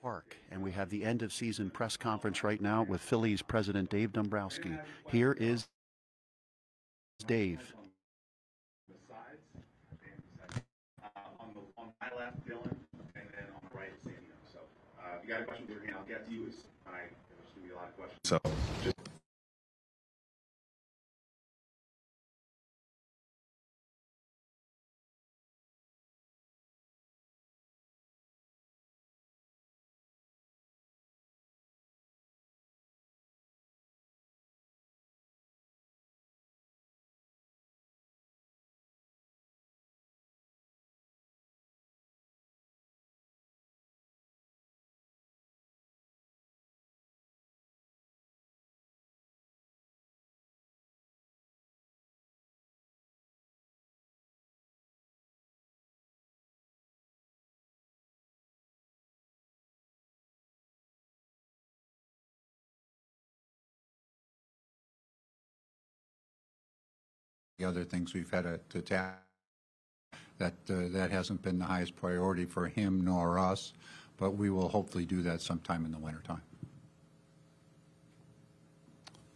Park, and we have the end of season press conference right now with Phillies president Dave Dombrowski. Here is Dave. On my left, Dylan, and then on the right, Sandy. So if you got a question, I'll get to you. There's going to be a lot of questions. So just the other things we've had to tackle, that hasn't been the highest priority for him nor us, but we will hopefully do that sometime in the wintertime.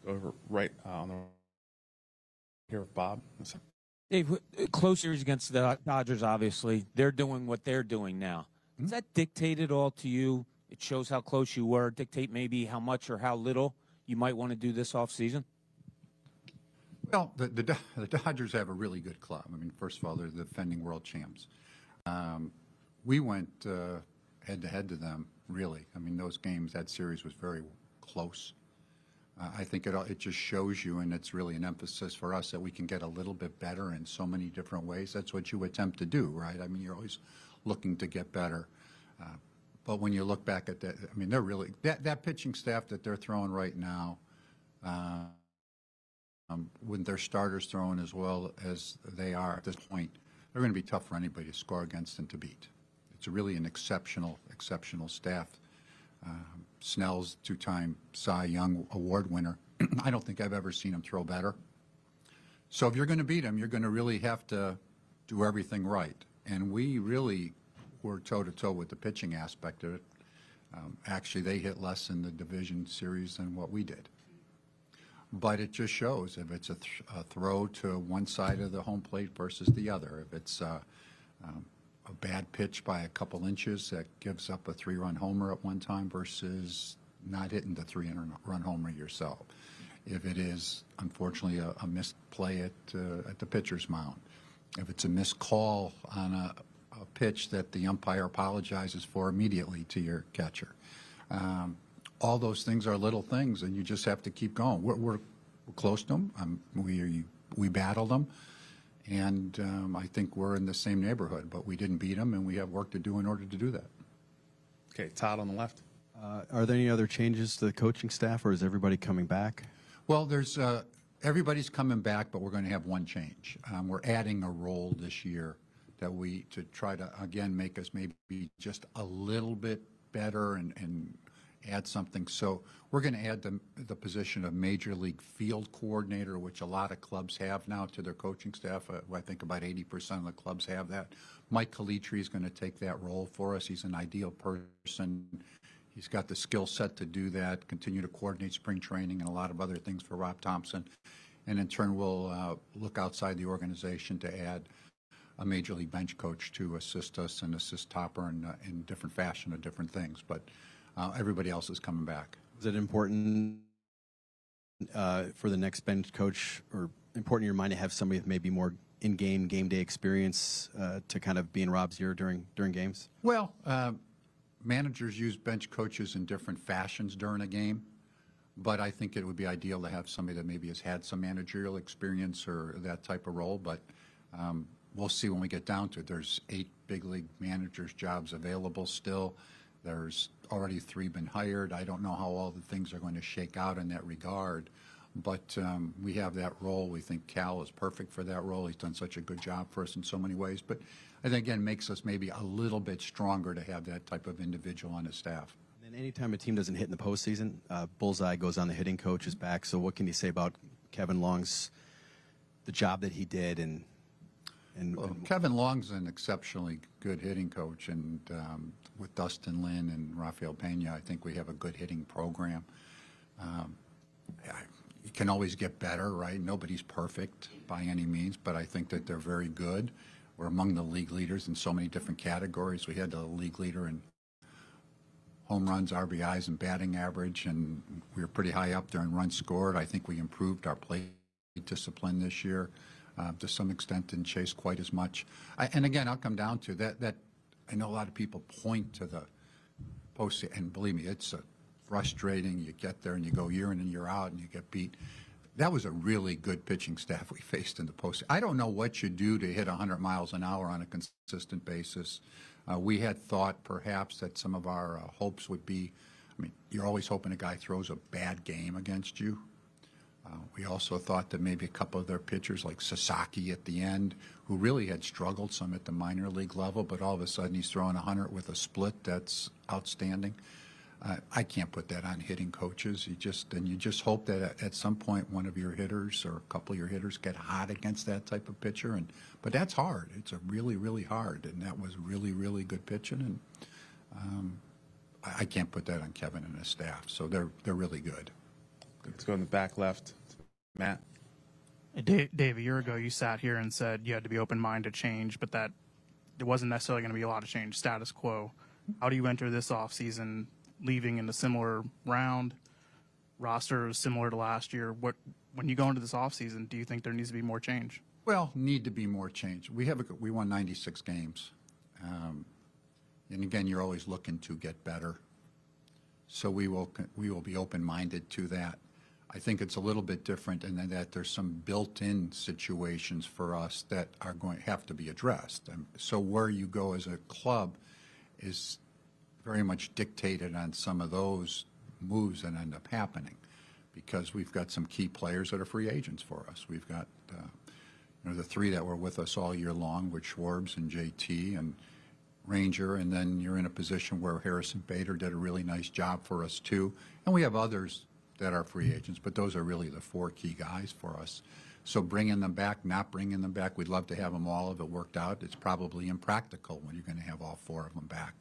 over right on the here with Bob. Dave, close series against the Dodgers, obviously. They're doing what they're doing now. Does that dictate it all to you? It shows how close you were, dictate maybe how much or how little you might want to do this offseason? Well, the Dodgers have a really good club. I mean, first of all, they're the defending world champs. We went head-to-head to them, really. I mean, those games, that series was very close. I think it just shows you, and it's really an emphasis for us, that we can get a little bit better in so many different ways. That's what you attempt to do, right? I mean, you're always looking to get better. But when you look back at that, I mean, they're really, that pitching staff that they're throwing right now, when their starters throwing as well as they are at this point, they're going to be tough for anybody to score against and to beat. It's really an exceptional staff. Snell's two-time Cy Young Award winner. I don't think I've ever seen him throw better. So if you're going to beat him, you're going to really have to do everything right. And we really were toe-to-toe with the pitching aspect of it. Actually, they hit less in the division series than what we did. But it just shows if it's a throw to one side of the home plate versus the other, if it's a bad pitch by a couple inches that gives up a 3-run homer at one time versus not hitting the 3-run homer yourself. If it is, unfortunately, a missed play at the pitcher's mound. If it's a missed call on a pitch that the umpire apologizes for immediately to your catcher. All those things are little things, and you just have to keep going. We're close to them. We battled them. And I think we're in the same neighborhood, but we didn't beat them, and we have work to do in order to do that. Okay, Todd on the left. Are there any other changes to the coaching staff, or is everybody coming back? Well, there's everybody's coming back, but we're going to have one change. We're adding a role this year to try to, again, make us maybe just a little bit better and add something. So we're going to add the position of Major League Field Coordinator, which a lot of clubs have now to their coaching staff. I think about 80% of the clubs have that. Mike Calitri is going to take that role for us. He's an ideal person. He's got the skill set to do that, continue to coordinate spring training and a lot of other things for Rob Thomson. And in turn, we'll look outside the organization to add a Major League bench coach to assist us and assist Topper in different fashion of different things. But everybody else is coming back. Is it important for the next bench coach, or important in your mind to have somebody with maybe more in-game, game day experience to kind of be in Rob's ear during games? Well, managers use bench coaches in different fashions during a game, but I think it would be ideal to have somebody that maybe has had some managerial experience or that type of role. But we'll see when we get down to it. There's 8 big league managers' jobs available still. There's already 3 been hired. I don't know how all the things are going to shake out in that regard, but we have that role. We think Cal is perfect for that role. He's done such a good job for us in so many ways. But I think, again, makes us maybe a little bit stronger to have that type of individual on the staff. And anytime a team doesn't hit in the postseason, bullseye goes on the hitting coach's back. So what can you say about Kevin Long's, the job that he did, and Well, Kevin Long's an exceptionally good hitting coach, and with Dustin Lin and Rafael Pena, I think we have a good hitting program. You can always get better, right? Nobody's perfect by any means, but I think that they're very good. We're among the league leaders in so many different categories. We had the league leader in home runs, RBIs, and batting average, and we were pretty high up there in runs scored. I think we improved our play discipline this year. To some extent, didn't chase quite as much. And again, I'll come down to that. I know a lot of people point to the post, and believe me, it's frustrating. You get there and you go year in and year out and you get beat. That was a really good pitching staff we faced in the post. I don't know what you do to hit 100 miles an hour on a consistent basis. We had thought perhaps that some of our hopes would be, I mean, you're always hoping a guy throws a bad game against you. We also thought that maybe a couple of their pitchers, like Sasaki at the end, who really had struggled some at the minor league level, but all of a sudden he's throwing 100 with a split that's outstanding. I can't put that on hitting coaches. You just hope that at some point one of your hitters or a couple of your hitters get hot against that type of pitcher. But that's hard. It's a really, really hard. And that was really, really good pitching. And I can't put that on Kevin and his staff. So they're really good. Let's go in the back left. Matt. Dave, a year ago you sat here and said you had to be open-minded to change, but that there wasn't necessarily going to be a lot of change, status quo. How do you enter this offseason, leaving in a similar round, roster similar to last year? When you go into this offseason, do you think there needs to be more change? Well, need to be more change. We won 96 games. And again, you're always looking to get better. So we will be open-minded to that. I think it's a little bit different in that there's some built-in situations for us that are going to have to be addressed. So where you go as a club is very much dictated on some of those moves that end up happening, because we've got some key players that are free agents for us. We've got the three that were with us all year long, with Schwarbs and JT and Ranger, and then you're in a position where Harrison Bader did a really nice job for us too. And we have others that are free agents, but those are really the four key guys for us. So bringing them back, not bringing them back, we'd love to have them all if it worked out. It's probably impractical when you're going to have all four of them back.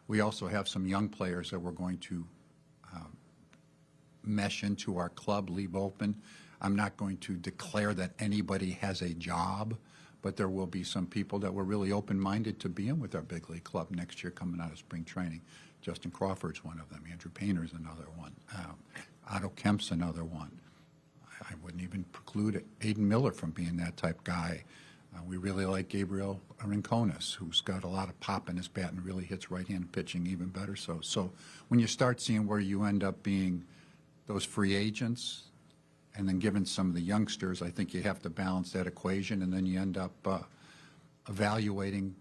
We also have some young players that we're going to mesh into our club, leave open. I'm not going to declare that anybody has a job, but there will be some people that were really open-minded to being with our big league club next year coming out of spring training. Justin Crawford's one of them. Andrew Painter's another one. Otto Kemp's another one. I wouldn't even preclude Aiden Miller from being that type guy. We really like Gabriel Rincones, who's got a lot of pop in his bat and really hits right-handed pitching even better. So when you start seeing where you end up being those free agents and then given some of the youngsters, I think you have to balance that equation, and then you end up evaluating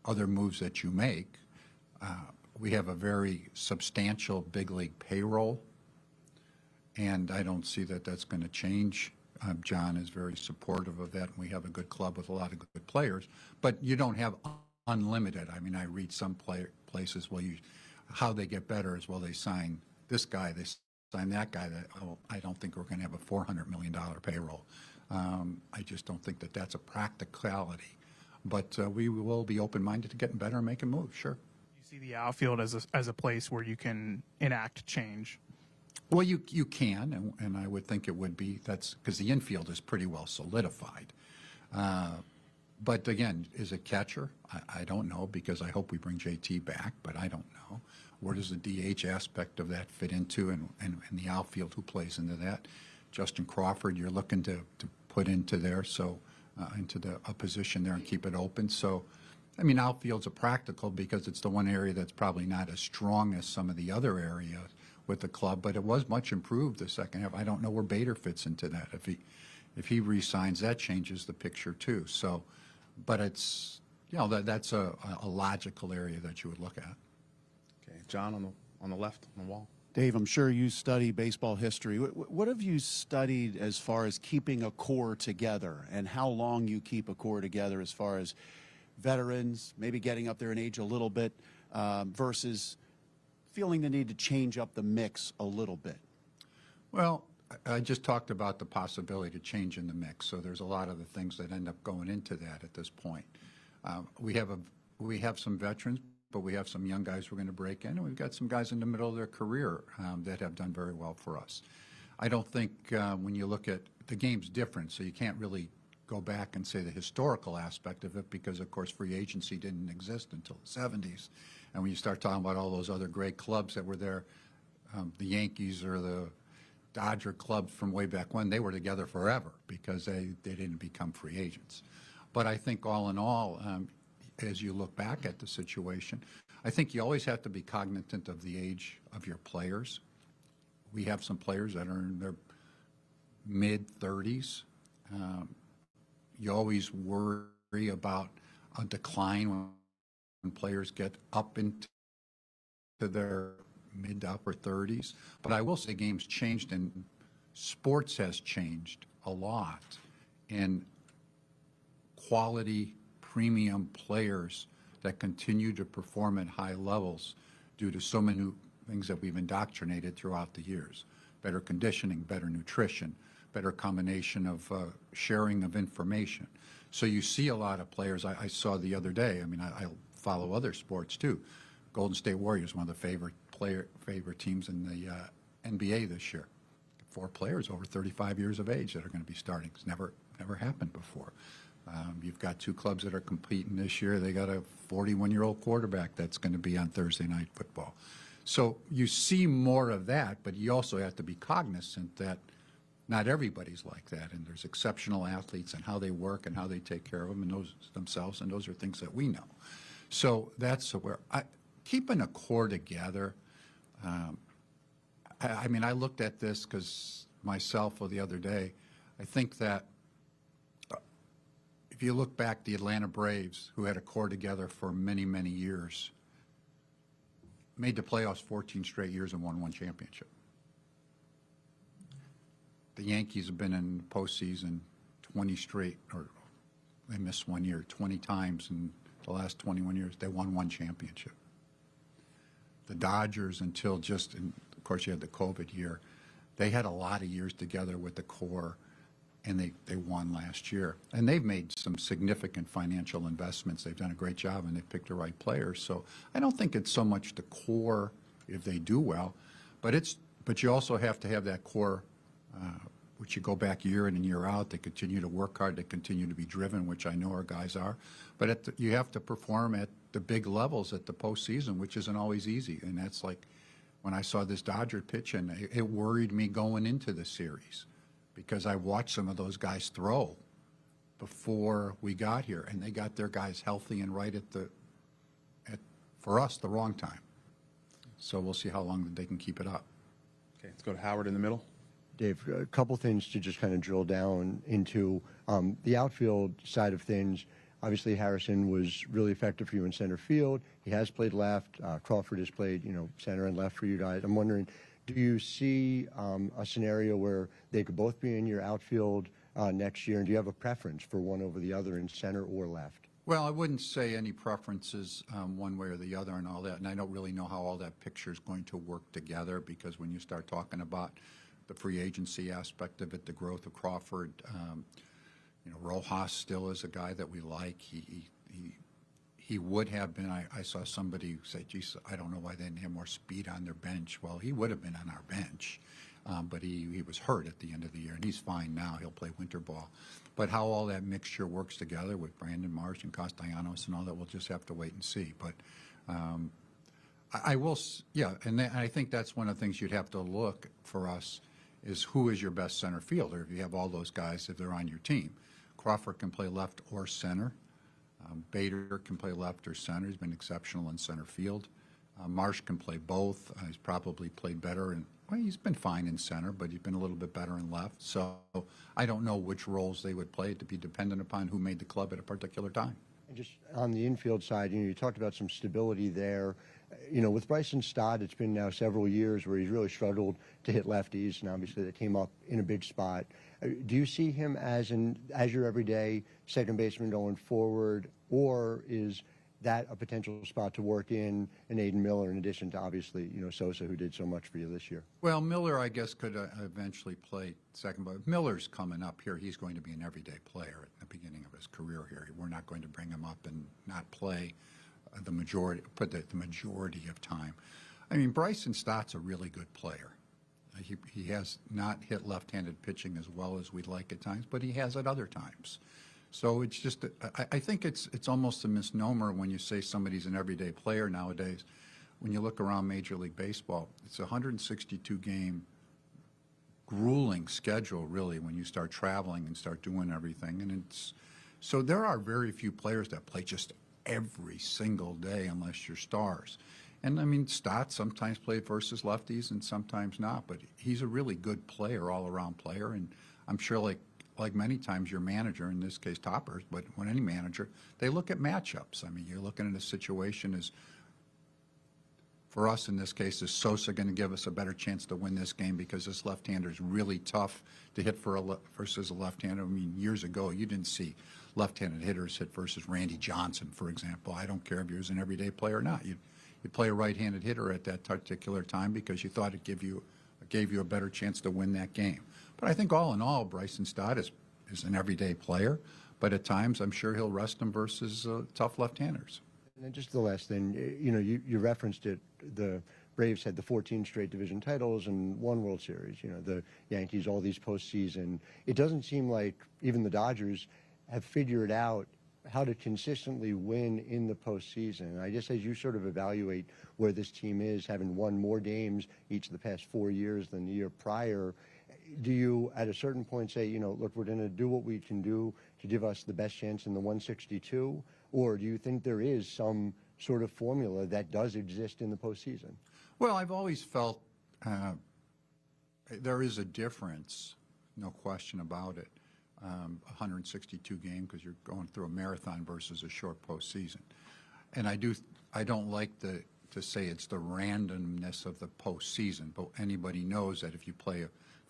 other moves that you make. We have a very substantial big league payroll, and I don't see that that's going to change. John is very supportive of that, and we have a good club with a lot of good players. But you don't have unlimited. I mean, I read some places, how they get better is, well, they sign this guy, they sign that guy. I don't think we're going to have a $400 million payroll. I just don't think that that's a practicality. But we will be open-minded to getting better and making moves, sure. You see the outfield as a place where you can enact change? Well, you can, and I would think it would be. That's because the infield is pretty well solidified. But again, is it catcher? I don't know, because I hope we bring JT back, but I don't know. Where does the DH aspect of that fit into, and the outfield, who plays into that? Justin Crawford, you're looking to put into there, so into a position there and keep it open. So, I mean, outfield's a practical because it's the one area that's probably not as strong as some of the other areas with the club, but it was much improved the second half. I don't know where Bader fits into that. If he re-signs, that changes the picture too. So, but it's, that's a logical area that you would look at. Okay, John on the left on the wall. Dave, I'm sure you study baseball history. What have you studied as far as keeping a core together, and how long you keep a core together as far as veterans, maybe getting up there in age a little bit, versus feeling the need to change up the mix a little bit? Well, I just talked about the possibility to change in the mix, so there's a lot of the things that end up going into that at this point. We have some veterans, but we have some young guys we're going to break in, and we've got some guys in the middle of their career that have done very well for us. I don't think when you look at the game's different, so you can't really go back and say the historical aspect of it because, of course, free agency didn't exist until the 70s. And when you start talking about all those other great clubs that were there, the Yankees or the Dodger clubs from way back when, they were together forever because they didn't become free agents. But I think all in all, as you look back at the situation, I think you always have to be cognizant of the age of your players. We have some players that are in their mid-30s. You always worry about a decline when players get up into their mid to upper 30s. But I will say game's changed and sports has changed a lot. And quality premium players that continue to perform at high levels due to so many things that we've indoctrinated throughout the years. Better conditioning, better nutrition, better combination of sharing of information. So you see a lot of players. I saw the other day, I mean, I follow other sports too. Golden State Warriors, one of the favorite teams in the NBA this year. 4 players over 35 years of age that are going to be starting. It's never happened before. You've got 2 clubs that are competing this year. They got a 41-year-old quarterback that's going to be on Thursday Night Football. So you see more of that, but you also have to be cognizant that not everybody's like that, and there's exceptional athletes and how they work and how they take care of them and those themselves, and those are things that we know. So that's where keeping a core together. I mean, I looked at this because myself the other day. I think that if you look back, the Atlanta Braves, who had a core together for many, many years, made the playoffs 14 straight years and won 1 championship. The Yankees have been in postseason 20 straight, or they missed 1 year, 20 times in the last 21 years. They won 1 championship. The Dodgers, until just, and of course you had the COVID year, they had a lot of years together with the core, and they won last year. And they've made some significant financial investments. They've done a great job, and they've picked the right players. So I don't think it's so much the core if they do well, but you also have to have that core, which you go back year in and year out. They continue to work hard. They continue to be driven, which I know our guys are. But you have to perform at the big levels at the postseason, which isn't always easy. And that's like when I saw this Dodger pitch, and it worried me going into the series because I watched some of those guys throw before we got here, and they got their guys healthy and right for us, the wrong time. So we'll see how long they can keep it up. Okay, let's go to Howard in the middle. Dave, a couple things to just kind of drill down into. The outfield side of things, obviously Harrison was really effective for you in center field. He has played left. Crawford has played, center and left for you guys. I'm wondering, do you see a scenario where they could both be in your outfield next year? And do you have a preference for one over the other in center or left? Well, I wouldn't say any preferences one way or the other and all that. And I don't really know how all that picture is going to work together, because when you start talking about the free agency aspect of it, the growth of Crawford, Rojas still is a guy that we like. He would have been. I saw somebody say, "Geez, I don't know why they didn't have more speed on their bench." Well, he would have been on our bench, but he was hurt at the end of the year, and he's fine now. He'll play winter ball. But how all that mixture works together with Brandon Marsh and Castellanos and all that, we'll just have to wait and see. But I will, and I think that's one of the things you'd have to look for us is who is your best center fielder if you have all those guys, if they're on your team. Crawford can play left or center. Bader can play left or center. He's been exceptional in center field. Marsh can play both. He's probably played better, he's been fine in center, but he's been a little bit better in left. So I don't know which roles they would play. To be dependent upon who made the club at a particular time. And just on the infield side, you talked about some stability there. With Bryson Stott, it's been now several years where he's really struggled to hit lefties, and obviously that came up in a big spot. Do you see him as your everyday second baseman going forward, or is that a potential spot to work in an Aiden Miller, in addition to obviously, Sosa, who did so much for you this year? Well, Miller, I guess, could eventually play second, but Miller's coming up here. He's going to be an everyday player at the beginning of his career here. We're not going to bring him up and not play the majority of time. I mean, Bryson Stott's a really good player. He has not hit left-handed pitching as well as we'd like at times, but he has at other times. So it's just, I think it's almost a misnomer when you say somebody's an everyday player nowadays. When you look around Major League Baseball, it's a 162-game grueling schedule, really, when you start traveling and start doing everything. And so there are very few players that play just every single day unless you're stars. And I mean, Stott sometimes played versus lefties and sometimes not, but he's a really good player, all-around player. And I'm sure, like many times, your manager, in this case Toppers, but when any manager, they look at matchups. I mean, you're looking at a situation as, for us in this case, is Sosa going to give us a better chance to win this game because this left-hander is really tough to hit versus a left-hander. I mean, years ago, you didn't see left-handed hitters hit versus Randy Johnson, for example. I don't care if he was an everyday player or not. You'd play a right-handed hitter at that particular time because you thought it gave you a better chance to win that game. But I think all in all, Bryson Stott is an everyday player, but at times I'm sure he'll rest him versus tough left-handers. And then just the last thing, you referenced it. The Braves had the 14 straight division titles and one World Series. The Yankees, all these postseason. It doesn't seem like even the Dodgers have figured out how to consistently win in the postseason. I guess as you sort of evaluate where this team is, having won more games each of the past 4 years than the year prior, do you at a certain point say, look, we're going to do what we can do to give us the best chance in the 162? Or do you think there is some sort of formula that does exist in the postseason? Well, I've always felt there is a difference, no question about it. 162 game because you're going through a marathon versus a short postseason. And I don't like to say it's the randomness of the postseason, but anybody knows that if you play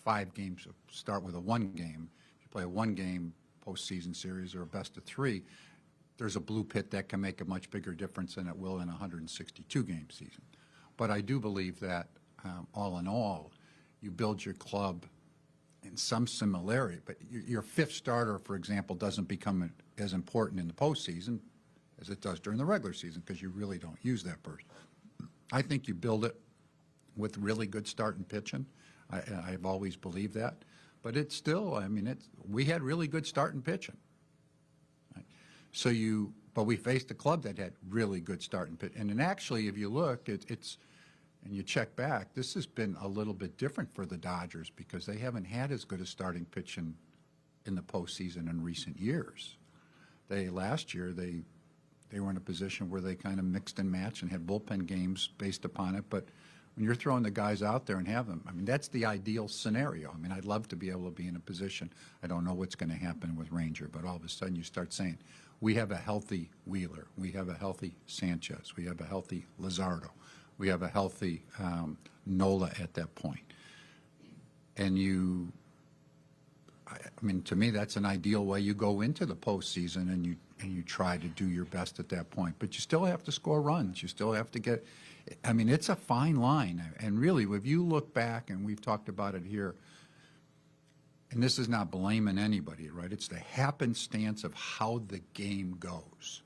5 games, start with a 1 game, if you play a 1-game postseason series or a best of 3, there's a blue pit that can make a much bigger difference than it will in a 162-game season. But I do believe that all in all, you build your club in some similarity, but your 5th starter, for example, doesn't become as important in the postseason as it does during the regular season because you really don't use that person. I think you build it with really good start and pitching. I've always believed that, but it's still, I mean, we had really good start and pitching. Right? But we faced a club that had really good start and pitching. And then actually, if you look, and you check back, this has been a little bit different for the Dodgers because they haven't had as good a starting pitching in the postseason in recent years. Last year, they were in a position where they kind of mixed and matched and had bullpen games based upon it. But when you're throwing the guys out there and have them, I mean, that's the ideal scenario. I mean, I'd love to be able to be in a position. I don't know what's going to happen with Ranger, but all of a sudden you start saying, we have a healthy Wheeler. We have a healthy Sanchez. We have a healthy Luzardo. We have a healthy Nola at that point. And I mean, to me, that's an ideal way you go into the postseason and you try to do your best at that point. But you still have to score runs. You still have to get, I mean, it's a fine line. And really, if you look back, and we've talked about it here, and this is not blaming anybody, right? It's the happenstance of how the game goes.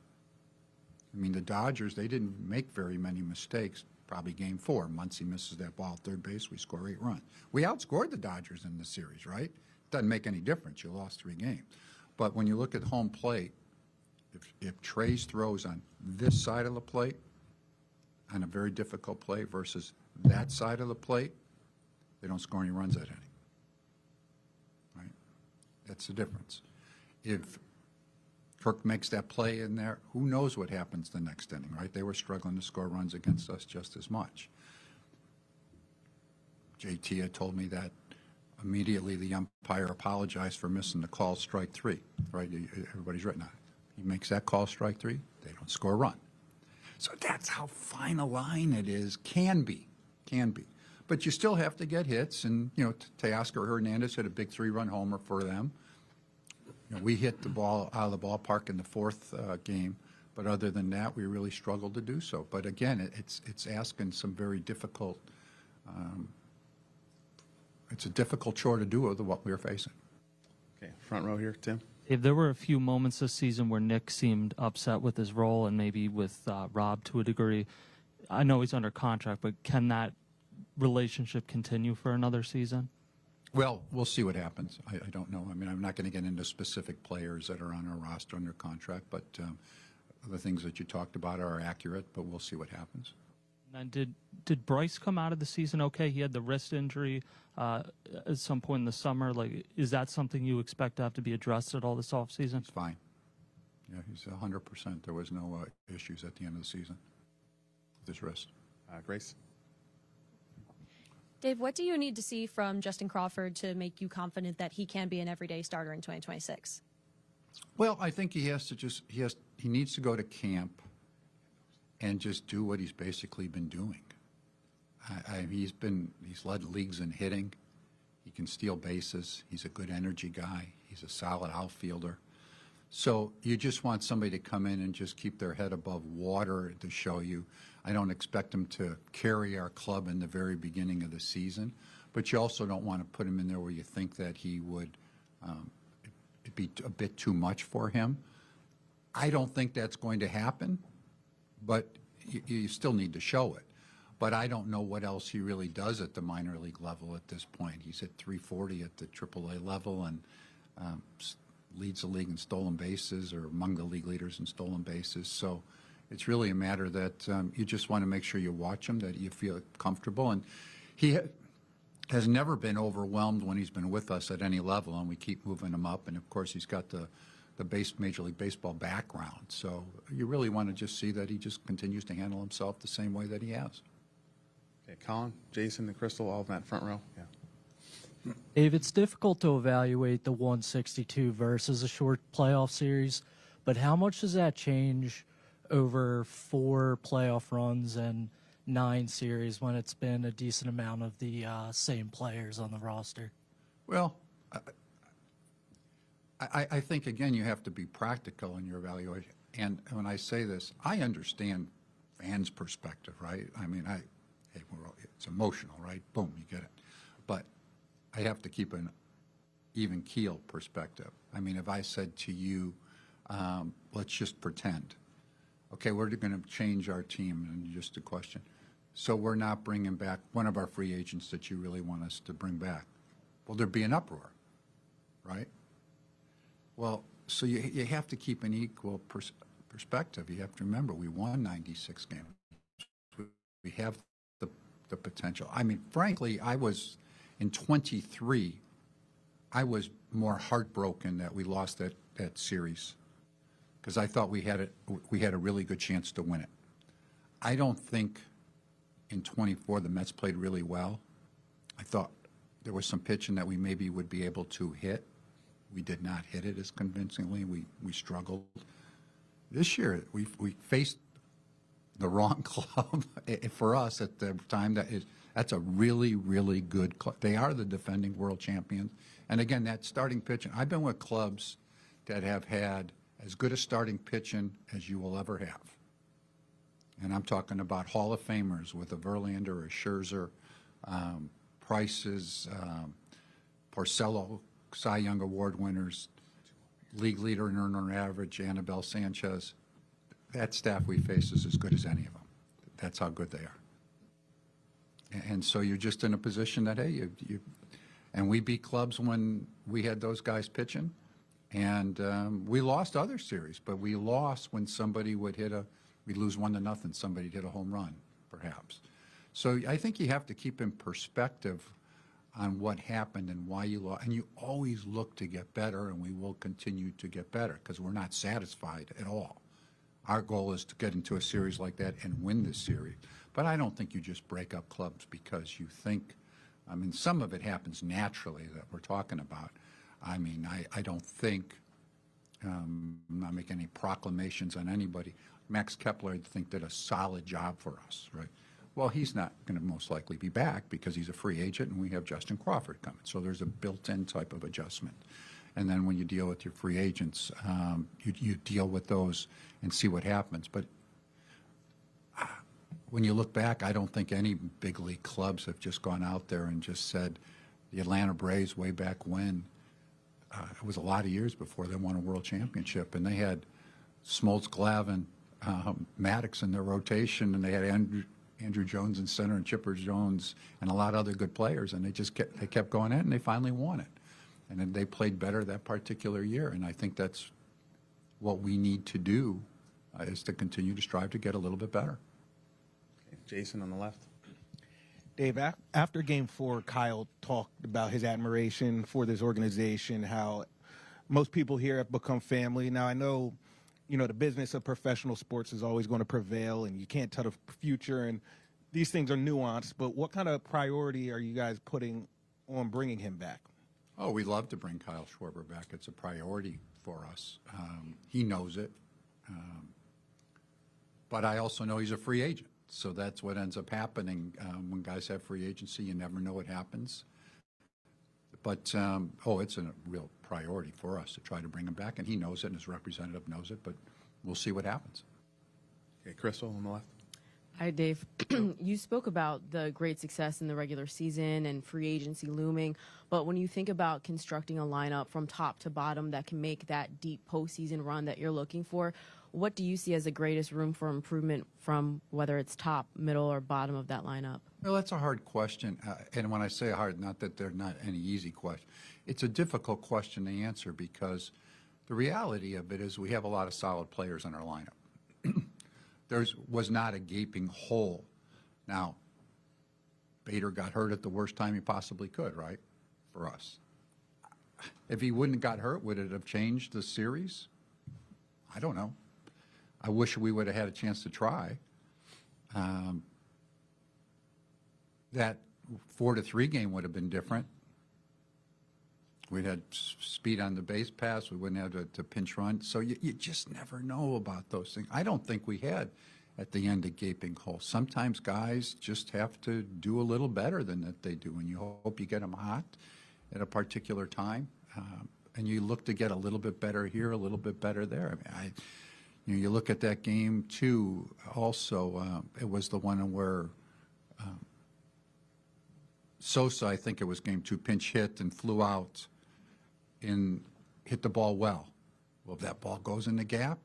I mean, the Dodgers, they didn't make very many mistakes. Probably game 4. Muncy misses that ball at third base. We score 8 runs. We outscored the Dodgers in the series, right? Doesn't make any difference. You lost 3 games. But when you look at home plate, if Trey's throws on this side of the plate, on a very difficult play versus that side of the plate, they don't score any runs that inning. Right? That's the difference. If Kirk makes that play in there, who knows what happens the next inning, right? They were struggling to score runs against us just as much. JT had told me that immediately the umpire apologized for missing the call strike 3, right? Everybody's written on it. He makes that call strike 3, they don't score a run. So that's how fine a line it is, can be. But you still have to get hits, and, Teoscar Hernandez hit a big 3-run homer for them. We hit the ball out of the ballpark in the 4th game, But other than that, we really struggled to do so. But again, it's asking some very difficult. It's a difficult chore to do with what we're facing. Okay, front row here, Tim. If there were a few moments this season where Nick seemed upset with his role and maybe with Rob to a degree, I know he's under contract, but can that relationship continue for another season? Well, we'll see what happens. I don't know. I mean, I'm not going to get into specific players that are on our roster under contract, but the things that you talked about are accurate, but we'll see what happens. And then did Bryce come out of the season okay? He had the wrist injury at some point in the summer. Like, is that something you expect to have to be addressed at all this offseason? He's fine. Yeah, he's 100%. There was no issues at the end of the season with his wrist. Grace. Dave, what do you need to see from Justin Crawford to make you confident that he can be an everyday starter in 2026? Well, I think he needs to go to camp and just do what he's basically been doing. He's led leagues in hitting. He can steal bases. He's a good energy guy. He's a solid outfielder. So you just want somebody to come in and just keep their head above water to show you. I don't expect him to carry our club in the very beginning of the season, but you also don't want to put him in there where you think that he would it'd be a bit too much for him. I don't think that's going to happen, but you still need to show it. But I don't know what else he really does at the minor league level at this point. He's at 340 at the AAA level and leads the league in stolen bases, or among the league leaders in stolen bases. So it's really a matter that you just want to make sure you watch him, that you feel comfortable. And he has never been overwhelmed when he's been with us at any level, and we keep moving him up. And, of course, he's got the Major League Baseball background. So you really want to just see that he just continues to handle himself the same way that he has. Okay, Colin, Jason, and Crystal, all in that front row. Yeah. Dave, it's difficult to evaluate the 162 versus a short playoff series, but how much does that change over 4 playoff runs and 9 series when it's been a decent amount of the same players on the roster? Well, I think, again, you have to be practical in your evaluation. And when I say this, I understand fans' perspective, right? I mean, it's emotional, right? Boom, you get it. But I have to keep an even keel perspective. I mean, if I said to you, let's just pretend, okay, we're going to change our team, and just a question. So we're not bringing back one of our free agents that you really want us to bring back. Well, there'd be an uproar, right? Well, so you have to keep an equal perspective. You have to remember, we won 96 games. We have the potential. I mean, frankly, in 23, I was more heartbroken that we lost that series, because I thought we had a really good chance to win it. I don't think in 24 the Mets played really well. I thought there was some pitching that we maybe would be able to hit. We did not hit it as convincingly. We struggled. This year we faced the wrong club for us at the time. That's a really, really good club. They are the defending world champions. And again, that starting pitching, I've been with clubs that have had as good a starting pitching as you will ever have. And I'm talking about Hall of Famers with a Verlander, a Scherzer, Price's, Porcello, Cy Young Award winners, league leader in earner average, Anibal Sanchez. That staff we face is as good as any of them. That's how good they are. And so you're just in a position that, hey, and we beat clubs when we had those guys pitching. And we lost other series, but we lost when somebody would we'd lose 1-0, somebody'd hit a home run, perhaps. So I think you have to keep in perspective on what happened and why you lost. And you always look to get better, and we will continue to get better, because we're not satisfied at all. Our goal is to get into a series like that and win this series. But I don't think you just break up clubs because you think, I mean, some of it happens naturally that we're talking about. I mean, I don't think, I'm not making any proclamations on anybody. Max Kepler, I think, did a solid job for us, right? Well, he's not going to most likely be back because he's a free agent, and we have Justin Crawford coming. So there's a built-in type of adjustment. And then when you deal with your free agents, you deal with those and see what happens. But when you look back, I don't think any big league clubs have just gone out there and just said, the Atlanta Braves way back when, it was a lot of years before they won a world championship, and they had Smoltz, Glavine, Maddox in their rotation, and they had Andrew Jones in center and Chipper Jones and a lot of other good players, and they kept going at it, and they finally won it. And then they played better that particular year, and I think that's what we need to do is to continue to strive to get a little bit better. Okay, Jason on the left. Dave, after Game 4, Kyle talked about his admiration for this organization, how most people here have become family. Now, I know, the business of professional sports is always going to prevail, and you can't tell the future, and these things are nuanced, but what kind of priority are you guys putting on bringing him back? Oh, we'd love to bring Kyle Schwarber back. It's a priority for us. He knows it. But I also know he's a free agent. So that's what ends up happening when guys have free agency. You never know what happens. But, it's a real priority for us to try to bring him back. And he knows it, and his representative knows it. But we'll see what happens. Okay, Crystal on the left. Hi, Dave. You spoke about the great success in the regular season and free agency looming, but when you think about constructing a lineup from top to bottom that can make that deep postseason run that you're looking for, what do you see as the greatest room for improvement from whether it's top, middle, or bottom of that lineup? Well, that's a hard question. And when I say hard, not that they're not any easy question. It's a difficult question to answer because the reality of it is we have a lot of solid players in our lineup. There was not a gaping hole. Now, Bader got hurt at the worst time he possibly could, right, for us. If he wouldn't have got hurt, would it have changed the series? I don't know. I wish we would have had a chance to try. That 4-3 game would have been different. We'd had speed on the base pass. We wouldn't have to pinch run. So you just never know about those things. I don't think we had at the end a gaping hole. Sometimes guys just have to do a little better than that they do, and you hope you get them hot at a particular time, and you look to get a little bit better here, a little bit better there. I mean, you look at that game too. Also, it was the one where Sosa, I think it was game 2, pinch hit and flew out and hit the ball well. Well, if that ball goes in the gap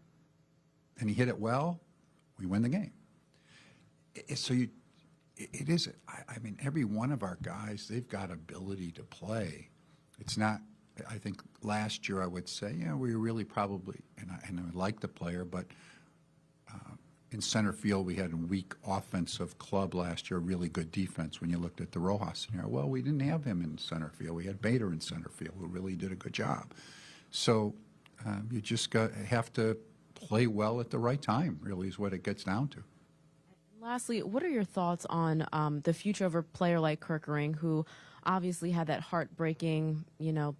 and he hit it well, we win the game. It is. I mean, every one of our guys, they've got ability to play. It's not, I think last year I would say, we really probably, and I like the player, but in center field we had a weak offensive club last year, really good defense when you looked at the Rojas scenario. Well, we didn't have him in center field. We had Bader in center field who really did a good job. So you just have to play well at the right time, really is what it gets down to. Lastly, what are your thoughts on the future of a player like Kerkering, who obviously had that heartbreaking,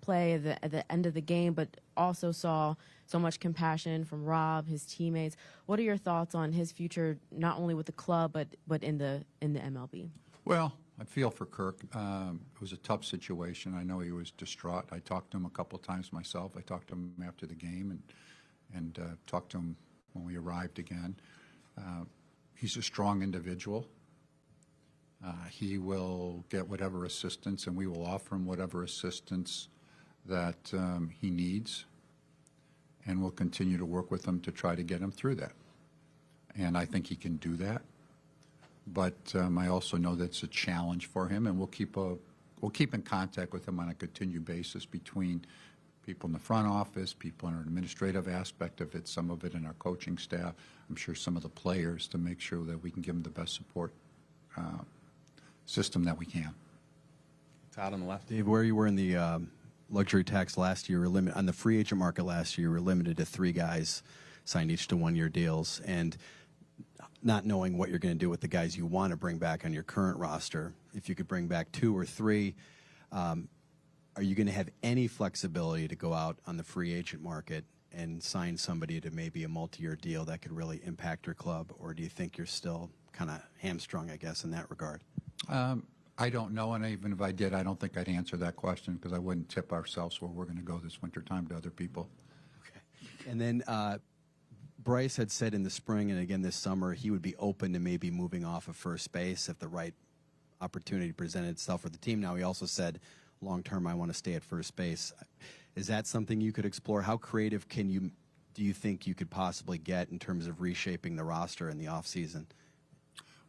play at the end of the game, but also saw so much compassion from Rob, his teammates. What are your thoughts on his future, not only with the club, but in the MLB? Well, I feel for Kirk. It was a tough situation. I know he was distraught. I talked to him a couple of times myself. I talked to him after the game and talked to him when we arrived again. He's a strong individual. He will get whatever assistance, and we will offer him whatever assistance that he needs, and we'll continue to work with him to try to get him through that. And I think he can do that. But I also know that's a challenge for him, and we'll keep in contact with him on a continued basis between people in the front office, people in our administrative aspect of it, some of it in our coaching staff, I'm sure some of the players, to make sure that we can give them the best support system that we can. Todd on the left. Dave, where you were in the luxury tax last year, on the free agent market last year, you were limited to 3 guys signed each to 1-year deals, and not knowing what you're going to do with the guys you want to bring back on your current roster, if you could bring back 2 or 3, are you going to have any flexibility to go out on the free agent market and sign somebody to maybe a multi-year deal that could really impact your club, or do you think you're still kind of hamstrung, I guess, in that regard? I don't know, and even if I did, I don't think I'd answer that question because I wouldn't tip ourselves where we're going to go this wintertime to other people. And then Bryce had said in the spring and again this summer he would be open to maybe moving off of first base if the right opportunity presented itself for the team. Now, he also said, long term, I want to stay at first base. Is that something you could explore? How creative do you think you could possibly get in terms of reshaping the roster in the offseason?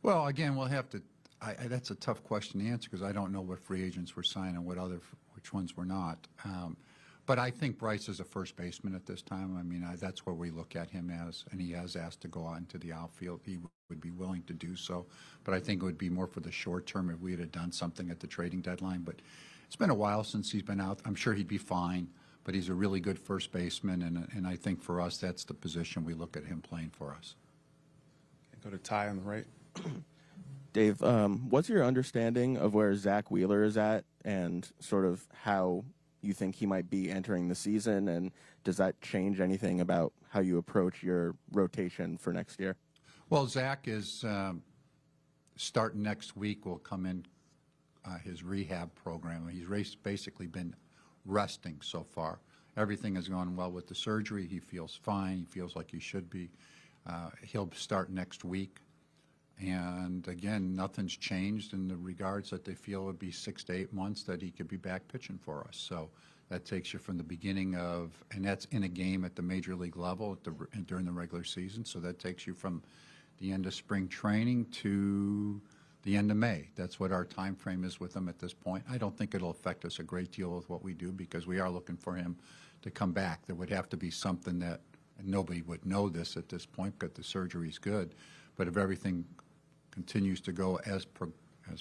Well, again, we'll have to. That's a tough question to answer because I don't know what free agents were signing, which ones were not. But I think Bryce is a first baseman at this time. I mean, that's where we look at him as, and he has asked to go out into the outfield. He would be willing to do so. But I think it would be more for the short term if we had done something at the trading deadline. But it's been a while since he's been out. I'm sure he'd be fine, but he's a really good first baseman, and I think for us, that's the position we look at him playing for us. Go to Ty on the right. Dave, what's your understanding of where Zach Wheeler is at and sort of how you think he might be entering the season, and does that change anything about how you approach your rotation for next year? Well, Zach is starting next week. Will come in his rehab program. He's basically been resting so far. Everything has gone well with the surgery. He feels fine. He feels like he should be. He'll start next week. And again, nothing's changed in the regards that they feel it would be 6 to 8 months that he could be back pitching for us. So that takes you from the beginning of, and that's in a game at the major league level during the regular season. So that takes you from the end of spring training to the end of May. That's what our time frame is with him at this point. I don't think it'll affect us a great deal with what we do because we are looking for him to come back. There would have to be something that, and nobody would know this at this point because the surgery's good, but if everything continues to go as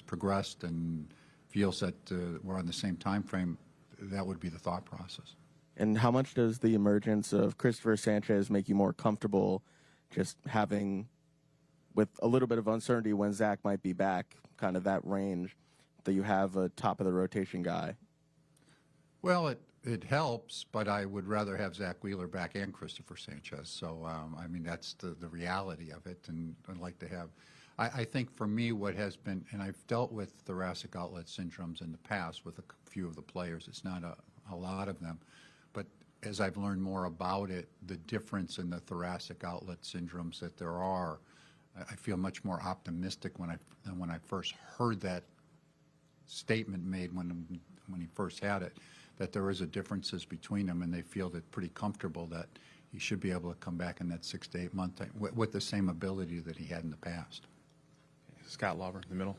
progressed and feels that we're on the same time frame, that would be the thought process. And how much does the emergence of Christopher Sanchez make you more comfortable just having, with a little bit of uncertainty when Zach might be back, kind of that range, that you have a top-of-the-rotation guy? Well, it helps, but I would rather have Zach Wheeler back and Christopher Sanchez. So, I mean, that's the reality of it, and I'd like to have. I think for me what has been, and I've dealt with thoracic outlet syndromes in the past with a few of the players. It's not a lot of them. But as I've learned more about it, the difference in the thoracic outlet syndromes that there are, I feel much more optimistic than when I first heard that statement made when he first had it, that there is a differences between them, and they feel that pretty comfortable that he should be able to come back in that 6 to 8 month time with the same ability that he had in the past. Scott Lauber in the middle.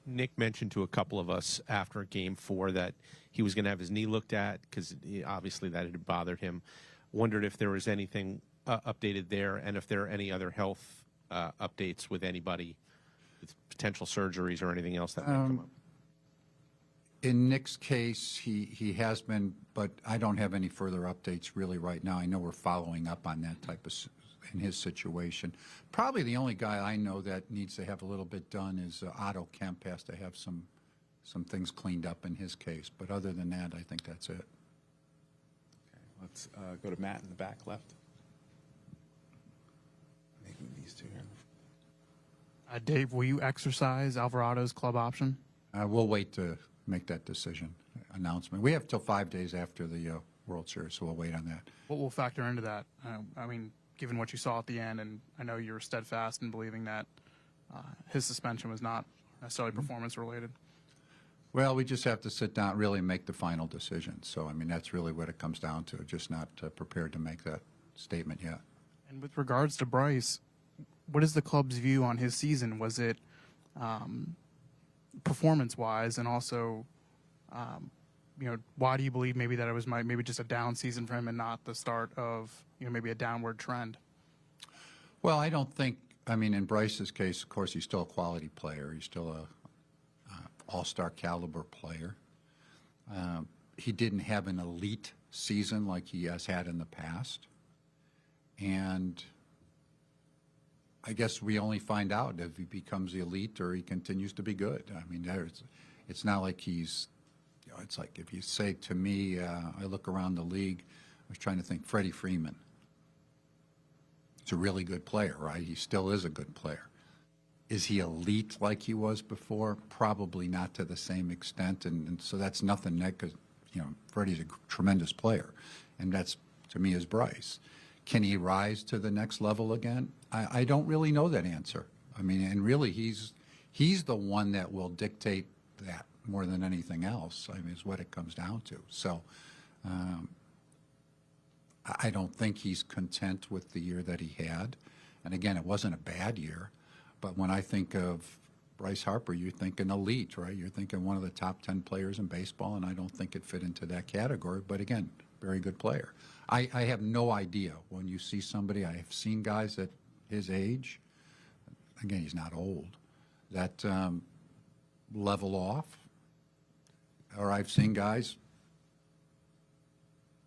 Nick mentioned to a couple of us after Game 4 that he was going to have his knee looked at because obviously that had bothered him. Wondered if there was anything updated there and if there are any other health updates with anybody with potential surgeries or anything else that might come up. In Nick's case, he has been, but I don't have any further updates really right now. I know we're following up on that type of in his situation. Probably the only guy I know that needs to have a little bit done is Otto Kemp has to have some things cleaned up in his case. But other than that, I think that's it. Okay, let's go to Matt in the back left. Making these two here. Dave, will you exercise Alvarado's club option? We'll wait to make that decision announcement. We have till 5 days after the World Series, so we'll wait on that. What will factor into that? I mean, given what you saw at the end, and I know you were steadfast in believing that his suspension was not necessarily performance-related. Well, we just have to sit down, really make the final decision. So, I mean, that's really what it comes down to, just not prepared to make that statement yet. And with regards to Bryce, what is the club's view on his season? Was it performance-wise, and also, why do you believe maybe that it was maybe just a down season for him and not the start of maybe a downward trend? Well, I don't think. I mean, in Bryce's case, of course, he's still a quality player. He's still a all-star caliber player. He didn't have an elite season like he has had in the past, and I guess we only find out if he becomes elite or he continues to be good. I mean, it's not like he's. It's like if you say to me, I look around the league, I was trying to think Freddie Freeman. He's a really good player, right? He still is a good player. Is he elite like he was before? Probably not to the same extent, and so that's nothing because, you know, Freddie's a tremendous player, and that's, to me, is Bryce. Can he rise to the next level again? I don't really know that answer. I mean, and really, he's the one that will dictate that more than anything else. I mean, is what it comes down to. So I don't think he's content with the year that he had. And again, it wasn't a bad year. But when I think of Bryce Harper, you're thinking elite, right? You're thinking one of the top 10 players in baseball, and I don't think it fit into that category. But again, very good player. I have no idea when you see somebody. I have seen guys at his age, again, he's not old, that level off. Or I've seen guys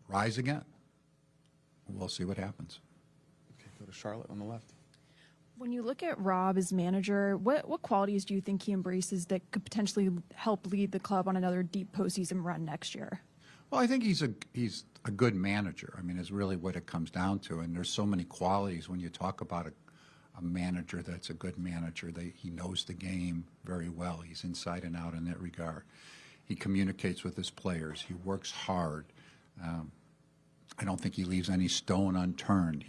rise again. We'll see what happens. Okay, go to Charlotte on the left. When you look at Rob as manager, what qualities do you think he embraces that could potentially help lead the club on another deep postseason run next year? Well, I think he's a good manager. I mean, is really what it comes down to. And there's so many qualities when you talk about a manager that's a good manager. He knows the game very well. He's inside and out in that regard. He communicates with his players. He works hard. I don't think he leaves any stone unturned.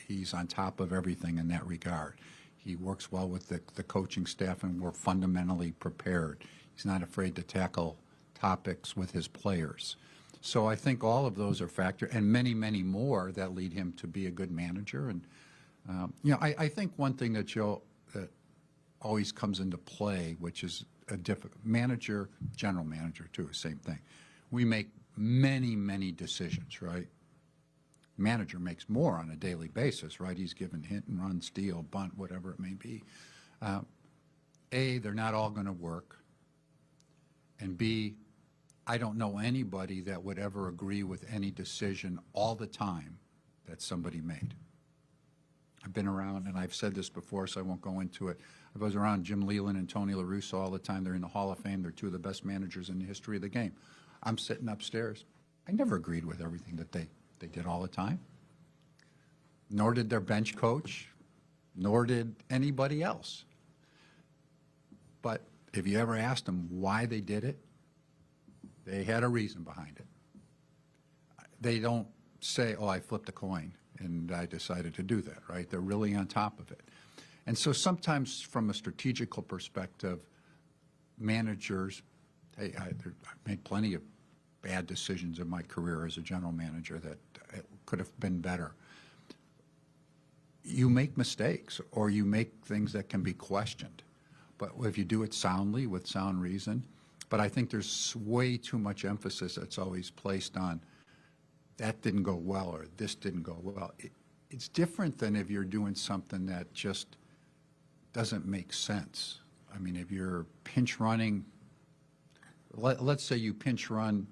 He's on top of everything in that regard. He works well with the coaching staff, and we're fundamentally prepared. He's not afraid to tackle topics with his players. So I think all of those are factors, and many, many more that lead him to be a good manager. And you know, I think one thing that always comes into play, which is a difficult manager, general manager too, same thing. We make many, many decisions, right? Manager makes more on a daily basis, right? He's given hit and run, steal, bunt, whatever it may be. A, they're not all going to work. And B, I don't know anybody that would ever agree with any decision all the time that somebody made. I've been around, and I've said this before, so I won't go into it. I was around Jim Leland and Tony La Russa all the time. They're in the Hall of Fame. They're two of the best managers in the history of the game. I'm sitting upstairs. I never agreed with everything that they did all the time. Nor did their bench coach, nor did anybody else. But if you ever asked them why they did it, they had a reason behind it. They don't say, oh, I flipped a coin and I decided to do that, right? They're really on top of it. And so sometimes from a strategical perspective, managers, hey, I've made plenty of bad decisions in my career as a general manager that could have been better. You make mistakes, or you make things that can be questioned. But if you do it soundly, with sound reason, but I think there's way too much emphasis that's always placed on that didn't go well or this didn't go well. It's different than if you're doing something that just doesn't make sense. I mean, if you're pinch running, let's say you pinch run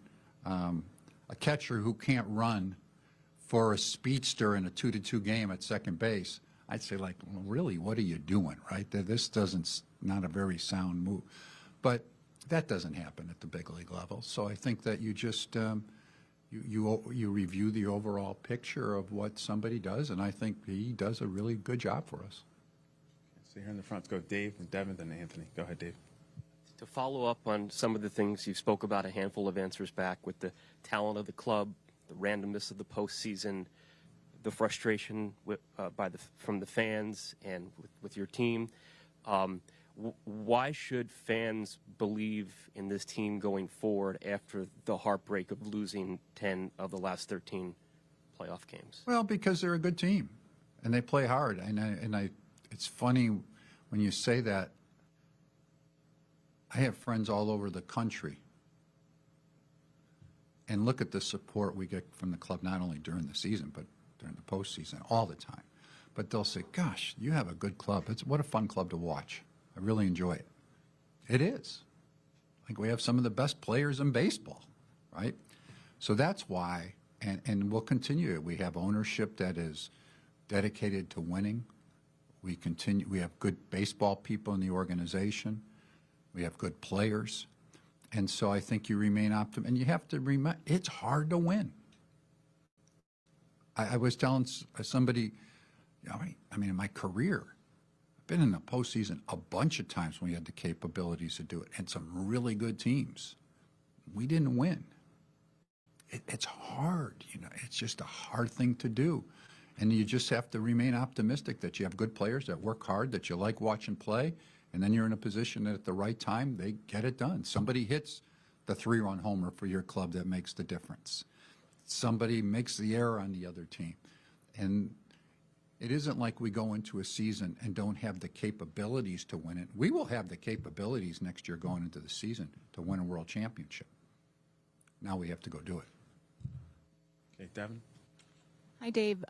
a catcher who can't run for a speedster in a 2-2 game at second base, I'd say, like, well, really, what are you doing, right? This not a very sound move. But that doesn't happen at the big league level. So I think that you just you review the overall picture of what somebody does, and I think he does a really good job for us. So here in the front, let's go Dave, and Devin, then Anthony. Go ahead, Dave. To follow up on some of the things you spoke about a handful of answers back with the talent of the club, the randomness of the postseason, the frustration from the fans and with your team. Why should fans believe in this team going forward after the heartbreak of losing 10 of the last 13 playoff games? Well, because they're a good team, and they play hard. It's funny when you say that. I have friends all over the country, and look at the support we get from the club, not only during the season, but during the postseason, all the time. But they'll say, gosh, you have a good club. What a fun club to watch. I really enjoy it. It is. Like, we have some of the best players in baseball, right? So that's why, and we'll continue. We have ownership that is dedicated to winning. We have good baseball people in the organization. We have good players. And so I think you remain optimistic. And you have to remember, it's hard to win. I was telling somebody, I mean, in my career, been in the postseason a bunch of times when we had the capabilities to do it, and some really good teams. We didn't win. It's hard, you know. It's just a hard thing to do. And you just have to remain optimistic that you have good players that work hard, that you like watching play, and then you're in a position that at the right time, they get it done. Somebody hits the 3-run homer for your club that makes the difference. Somebody makes the error on the other team. And it isn't like we go into a season and don't have the capabilities to win it. We will have the capabilities next year going into the season to win a world championship. Now we have to go do it. Okay, Devin? Hi, Dave.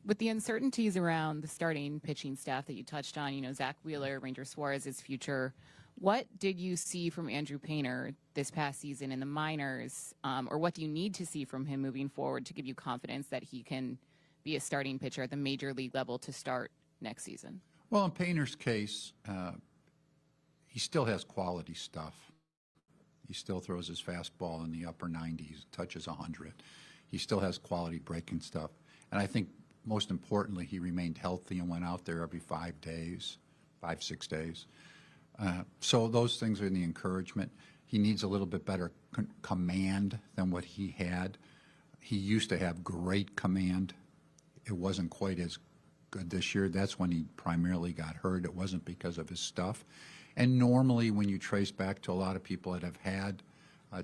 With the uncertainties around the starting pitching staff that you touched on, you know, Zach Wheeler, Ranger Suarez's future, what did you see from Andrew Painter this past season in the minors, or what do you need to see from him moving forward to give you confidence that he can be a starting pitcher at the major league level to start next season? Well, in Painter's case, he still has quality stuff. He still throws his fastball in the upper 90s, touches 100. He still has quality breaking stuff. And I think most importantly, he remained healthy and went out there every 5 days, 5-6 days. So those things are in the encouragement. He needs a little bit better command than what he had. He used to have great command. It wasn't quite as good this year. That's when he primarily got hurt. It wasn't because of his stuff. And normally when you trace back to a lot of people that have had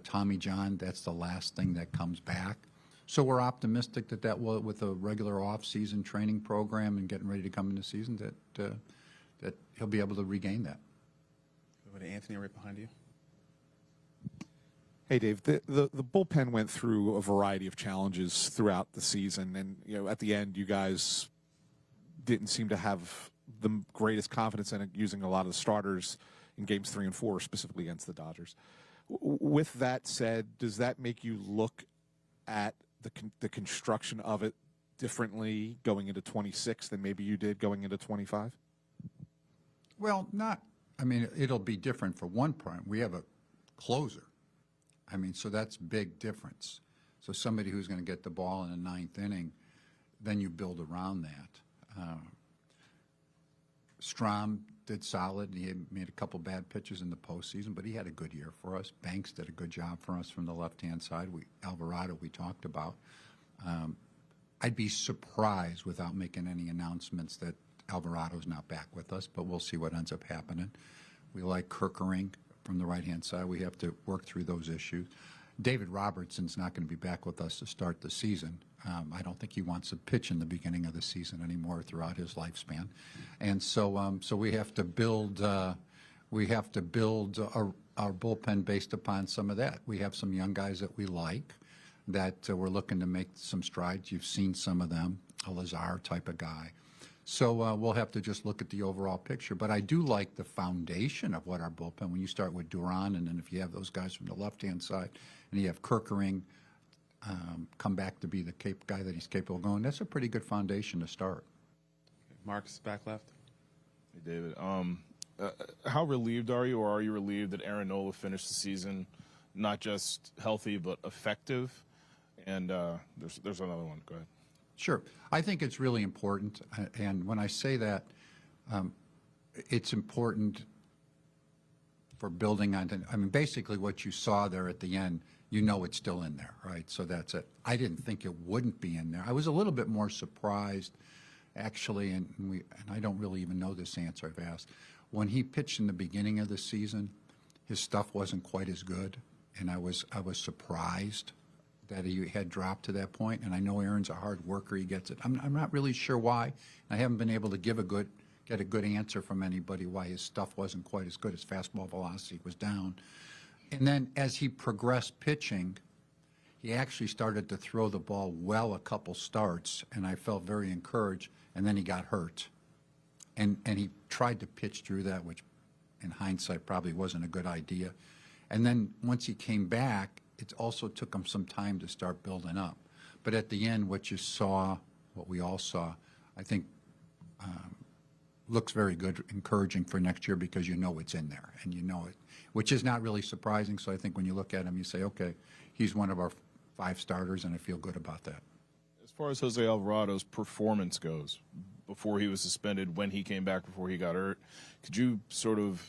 Tommy John, that's the last thing that comes back. So we're optimistic that that will, with a regular off-season training program and getting ready to come into season, that he'll be able to regain that. Go to Anthony right behind you. Hey, Dave, the bullpen went through a variety of challenges throughout the season, and you know, at the end, you guys didn't seem to have the greatest confidence in it, using a lot of the starters in games 3 and 4, specifically against the Dodgers. With that said, does that make you look at the construction of it differently going into 26 than maybe you did going into 25? Well, not. I mean, it'll be different for one part. We have a closer. I mean, so that's big difference. So somebody who's going to get the ball in the 9th inning, then you build around that. Strom did solid. He had made a couple bad pitches in the postseason, but he had a good year for us. Banks did a good job for us from the left-hand side. Alvarado, we talked about. I'd be surprised without making any announcements that Alvarado's not back with us, but we'll see what ends up happening. We like Kerkering from the right-hand side. We have to work through those issues. David Robertson's not going to be back with us to start the season. I don't think he wants to pitch in the beginning of the season anymore throughout his lifespan, and so so we have to build our bullpen based upon some of that. We have some young guys that we like that we're looking to make some strides. You've seen some of them, a Lazar type of guy. So we'll have to just look at the overall picture. But I do like the foundation of what our bullpen, when you start with Duran, and then if you have those guys from the left-hand side, and you have Kerkering come back to be the guy that he's capable of going, that's a pretty good foundation to start. Okay, Mark's back left. Hey, David. How relieved are you, or are you relieved that Aaron Nola finished the season not just healthy but effective? And there's another one. Go ahead. Sure. I think it's really important, and when I say that, it's important for building on, I mean, basically what you saw there at the end, you know it's still in there, right? So that's it. I didn't think it wouldn't be in there. I was a little bit more surprised, actually, and I don't really even know this answer I've asked. When he pitched in the beginning of the season, his stuff wasn't quite as good, and I was surprised that he had dropped to that point. And I know Aaron's a hard worker; he gets it. I'm not really sure why. I haven't been able to get a good answer from anybody why his stuff wasn't quite as good. His fastball velocity was down. And then as he progressed pitching, he actually started to throw the ball well a couple starts, and I felt very encouraged. And then he got hurt. And he tried to pitch through that, which in hindsight probably wasn't a good idea. And then once he came back, it also took him some time to start building up. But at the end, what you saw, what we all saw, I think looks very good, encouraging for next year, because you know it's in there and you know it, which is not really surprising. So I think when you look at him, you say, okay, he's one of our 5 starters, and I feel good about that. As far as Jose Alvarado's performance goes, before he was suspended, when he came back before he got hurt. Could you sort of,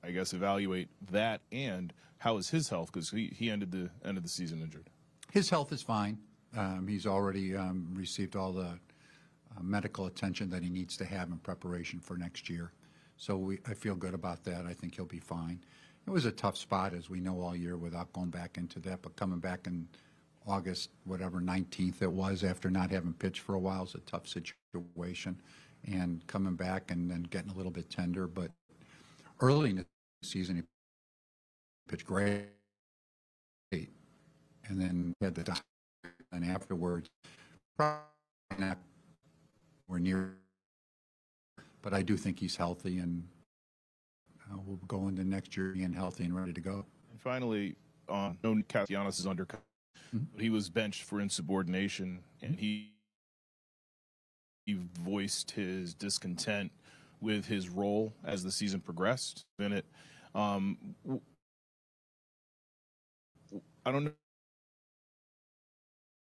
I guess, evaluate that, and how is his health? Because he ended the season injured. His health is fine. He's already received all the medical attention that he needs to have in preparation for next year. So I feel good about that. I think he'll be fine. It was a tough spot, as we know, all year without going back into that, but coming back in August, whatever, 19th it was, after not having pitched for a while, is a tough situation. And coming back and then getting a little bit tender, but early in the season, he pitched great. And then had the, and afterwards, probably not, we're near, but I do think he's healthy, and we'll go into next year being healthy and ready to go. And finally, no Castellanos is under. But he was benched for insubordination, and he voiced his discontent with his role as the season progressed in it. I don't know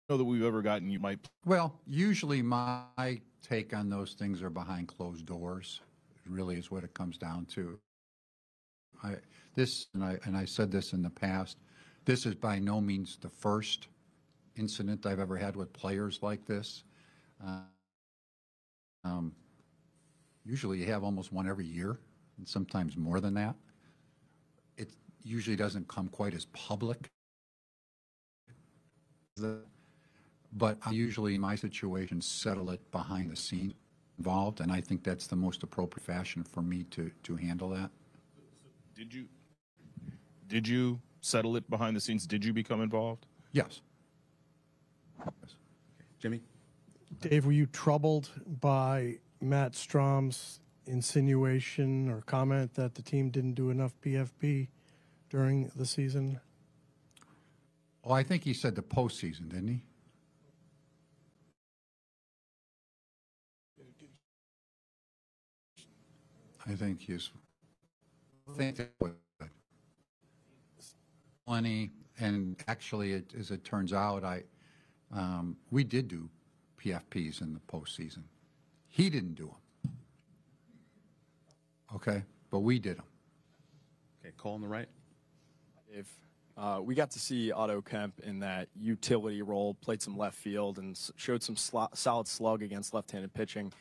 that we've ever gotten you might. Well, usually my take on those things are behind closed doors. It really is what it comes down to. I said this in the past, this is by no means the first incident I've ever had with players like this. Usually you have almost one every year, and sometimes more than that. It usually doesn't come quite as public. But I usually, in my situation, settle it behind the scenes involved, and I think that's the most appropriate fashion for me to handle that. Did you settle it behind the scenes? Did you become involved? Yes. Jimmy? Dave, were you troubled by Matt Strom's insinuation or comment that the team didn't do enough PFP during the season? Oh, I think he said the postseason, didn't he? I think he's. I think that was plenty, and actually, as it turns out, we did do PFPs in the postseason. He didn't do them. Okay, but we did them. Okay, Cole on the right. Dave, we got to see Otto Kemp in that utility role, played some left field, and showed some solid slug against left-handed pitching.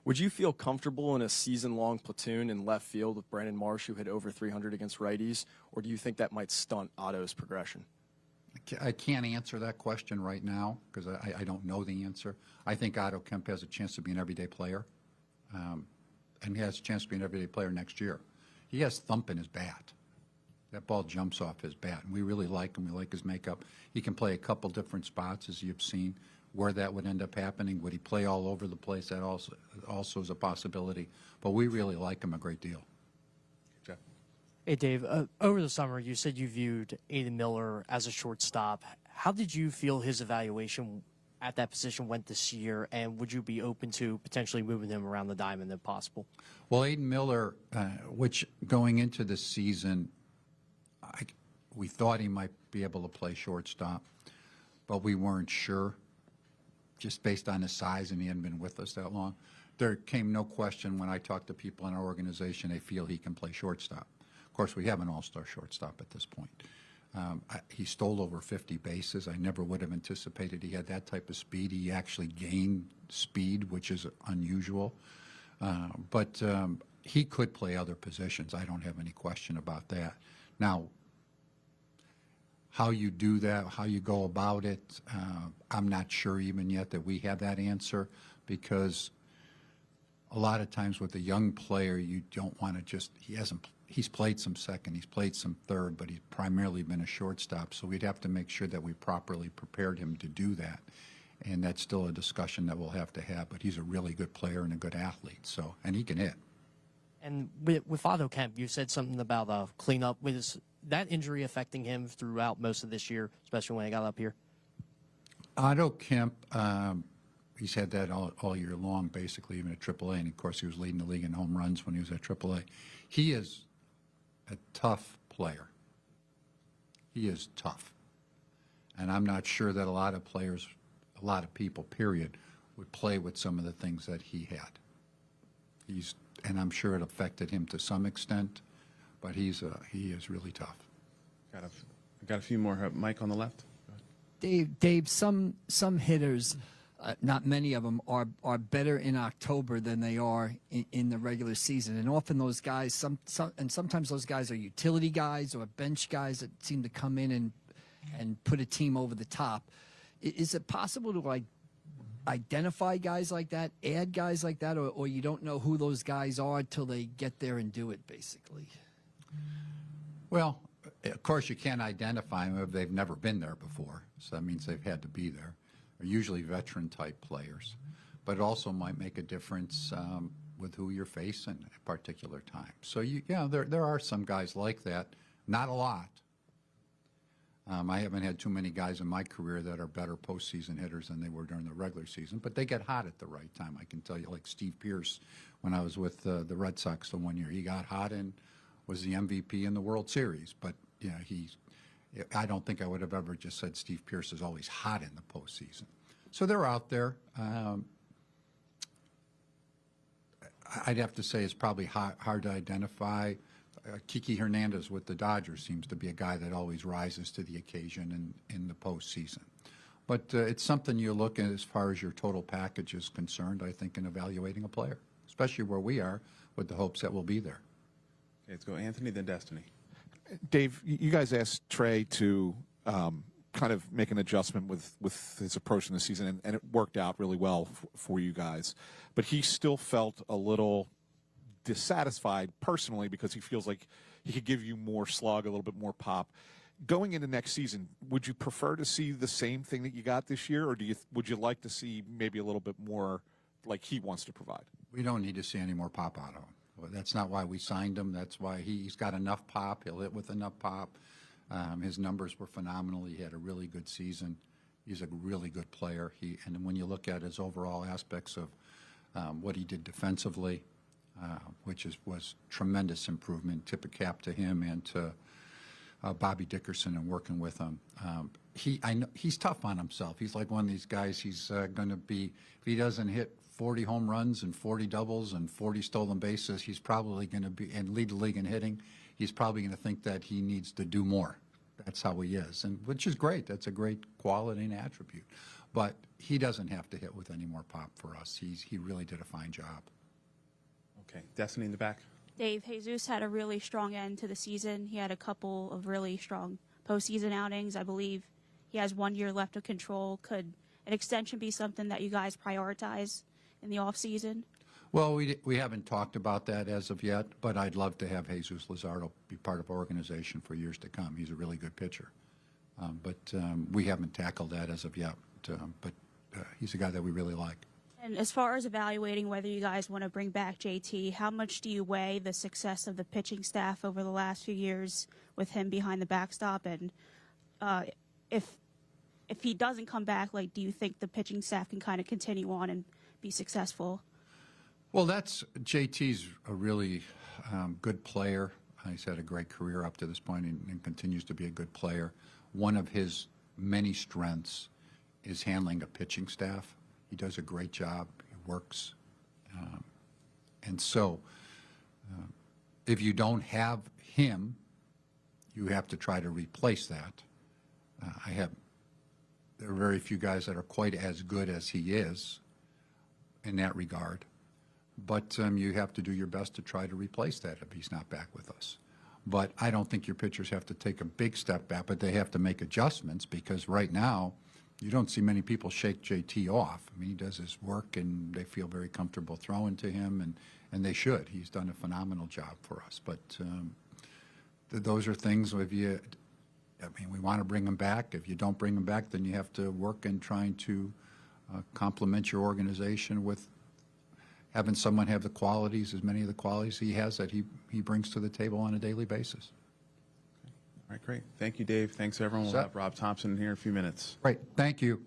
Would you feel comfortable in a season-long platoon in left field with Brandon Marsh, who hit over 300 against righties, or do you think that might stunt Otto's progression? I can't answer that question right now because I don't know the answer. I think Otto Kemp has a chance to be an everyday player, and he has a chance to be an everyday player next year. He has thump in his bat. That ball jumps off his bat, and we really like him. We like his makeup. He can play a couple different spots, as you've seen. Where that would end up happening, would he play all over the place? That also is a possibility. But we really like him a great deal. Jeff? Hey, Dave, over the summer, you said you viewed Aiden Miller as a shortstop. How did you feel his evaluation at that position went this year, and would you be open to potentially moving him around the diamond if possible? Well, Aiden Miller, which going into the season, we thought he might be able to play shortstop, but we weren't sure, just based on his size, and he hadn't been with us that long. There came no question when I talked to people in our organization, they feel he can play shortstop. Of course, we have an all-star shortstop at this point. He stole over 50 bases. I never would have anticipated he had that type of speed. He actually gained speed, which is unusual. But he could play other positions. I don't have any question about that. Now, how you do that, how you go about it, I'm not sure even yet that we have that answer, because a lot of times with a young player, you don't want to just, he's played some second, he's played some third, but he's primarily been a shortstop, so we'd have to make sure that we properly prepared him to do that. And that's still a discussion that we'll have to have, but he's a really good player and a good athlete, so, and he can hit. And with Otto Kemp, you said something about cleanup. Was that injury affecting him throughout most of this year, especially when he got up here? Otto Kemp, he's had that all year long, basically, even at AAA. And, of course, he was leading the league in home runs when he was at AAA. He is a tough player. He is tough. And I'm not sure that a lot of players, a lot of people, period, would play with some of the things that he had. And I'm sure it affected him to some extent, but he is really tough. Got a few more. Mike on the left. Dave, some hitters, not many of them, are better in October than they are in the regular season, and often those guys, sometimes those guys are utility guys or bench guys that seem to come in and put a team over the top. Is it possible to identify guys like that, add guys like that, or you don't know who those guys are till they get there and do it, basically? Well, of course, you can't identify them if they've never been there before, so that means they've had to be there. They're usually veteran-type players, but it also might make a difference with who you're facing at a particular time. So, there are some guys like that, not a lot. I haven't had too many guys in my career that are better postseason hitters than they were during the regular season, but they get hot at the right time. I can tell you, like Steve Pearce, when I was with the Red Sox the one year, he got hot and was the MVP in the World Series. But I don't think I would have ever just said Steve Pearce is always hot in the postseason. So they're out there. I'd have to say it's probably hard to identify. Kiki Hernandez with the Dodgers seems to be a guy that always rises to the occasion in the postseason. But it's something you look at as far as your total package is concerned, I think, in evaluating a player, especially where we are with the hopes that we'll be there. Okay, let's go Anthony, then Destiny. Dave, you guys asked Trey to kind of make an adjustment with his approach in the season, and it worked out really well for you guys. But he still felt a little dissatisfied personally because he feels like he could give you more slug, a little bit more pop. Going into next season, would you prefer to see the same thing that you got this year, or would you like to see maybe a little bit more like he wants to provide? We don't need to see any more pop out of him. Well, that's not why we signed him. That's why he's got enough pop. He'll hit with enough pop. His numbers were phenomenal. He had a really good season. He's a really good player. And when you look at his overall aspects of what he did defensively, which was tremendous improvement. Tip of cap to him and to Bobby Dickerson and working with him. I know he's tough on himself. He's like one of these guys. He's going to be, if he doesn't hit 40 home runs and 40 doubles and 40 stolen bases, he's probably going to be, and lead the league in hitting, he's probably going to think that he needs to do more. That's how he is, and which is great. That's a great quality and attribute. But he doesn't have to hit with any more pop for us. He really did a fine job. Okay, Destiny in the back. Dave, Jesus had a really strong end to the season. He had a couple of really strong postseason outings. I believe he has 1 year left of control. Could an extension be something that you guys prioritize in the offseason? Well, we haven't talked about that as of yet, but I'd love to have Jesus Luzardo be part of our organization for years to come. He's a really good pitcher. But we haven't tackled that as of yet. But he's a guy that we really like. And as far as evaluating whether you guys want to bring back JT, how much do you weigh the success of the pitching staff over the last few years with him behind the backstop? And if he doesn't come back, do you think the pitching staff can kind of continue on and be successful? Well, JT's a really good player. He's had a great career up to this point and continues to be a good player. One of his many strengths is handling a pitching staff. He does a great job. He works. And so if you don't have him, you have to try to replace that. There are very few guys that are quite as good as he is in that regard. But you have to do your best to try to replace that if he's not back with us. But I don't think your pitchers have to take a big step back, but they have to make adjustments because right now, you don't see many people shake JT off. I mean, he does his work, and they feel very comfortable throwing to him, and they should. He's done a phenomenal job for us. But those are things, we want to bring him back. If you don't bring him back, then you have to work in trying to complement your organization with having someone have the qualities, as many of the qualities he has that he brings to the table on a daily basis. All right, great. Thank you, Dave. Thanks, everyone. We'll have Rob Thomson in here in a few minutes. Great. Thank you.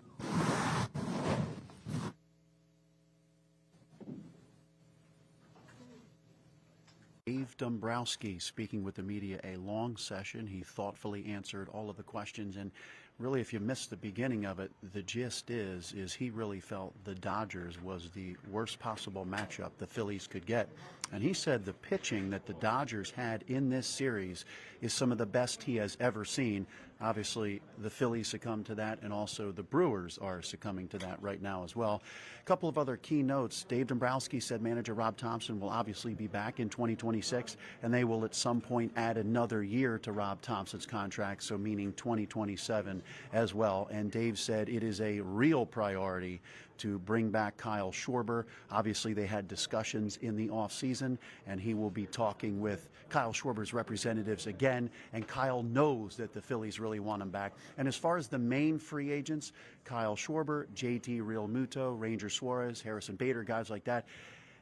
Dave Dombrowski speaking with the media, a long session. He thoughtfully answered all of the questions. And really, if you missed the beginning of it, the gist is he really felt the Dodgers was the worst possible matchup the Phillies could get. And he said the pitching that the Dodgers had in this series is some of the best he has ever seen. Obviously, the Phillies succumbed to that, and also the Brewers are succumbing to that right now as well. A couple of other key notes. Dave Dombrowski said manager Rob Thomson will obviously be back in 2026, and they will at some point add another year to Rob Thompson's contract, so meaning 2027 as well. And Dave said it is a real priority to bring back Kyle Schwarber. Obviously, they had discussions in the offseason, and he will be talking with Kyle Schwarber's representatives again, and Kyle knows that the Phillies really want him back. And as far as the main free agents, Kyle Schwarber, JT Realmuto, Ranger Suarez, Harrison Bader, guys like that,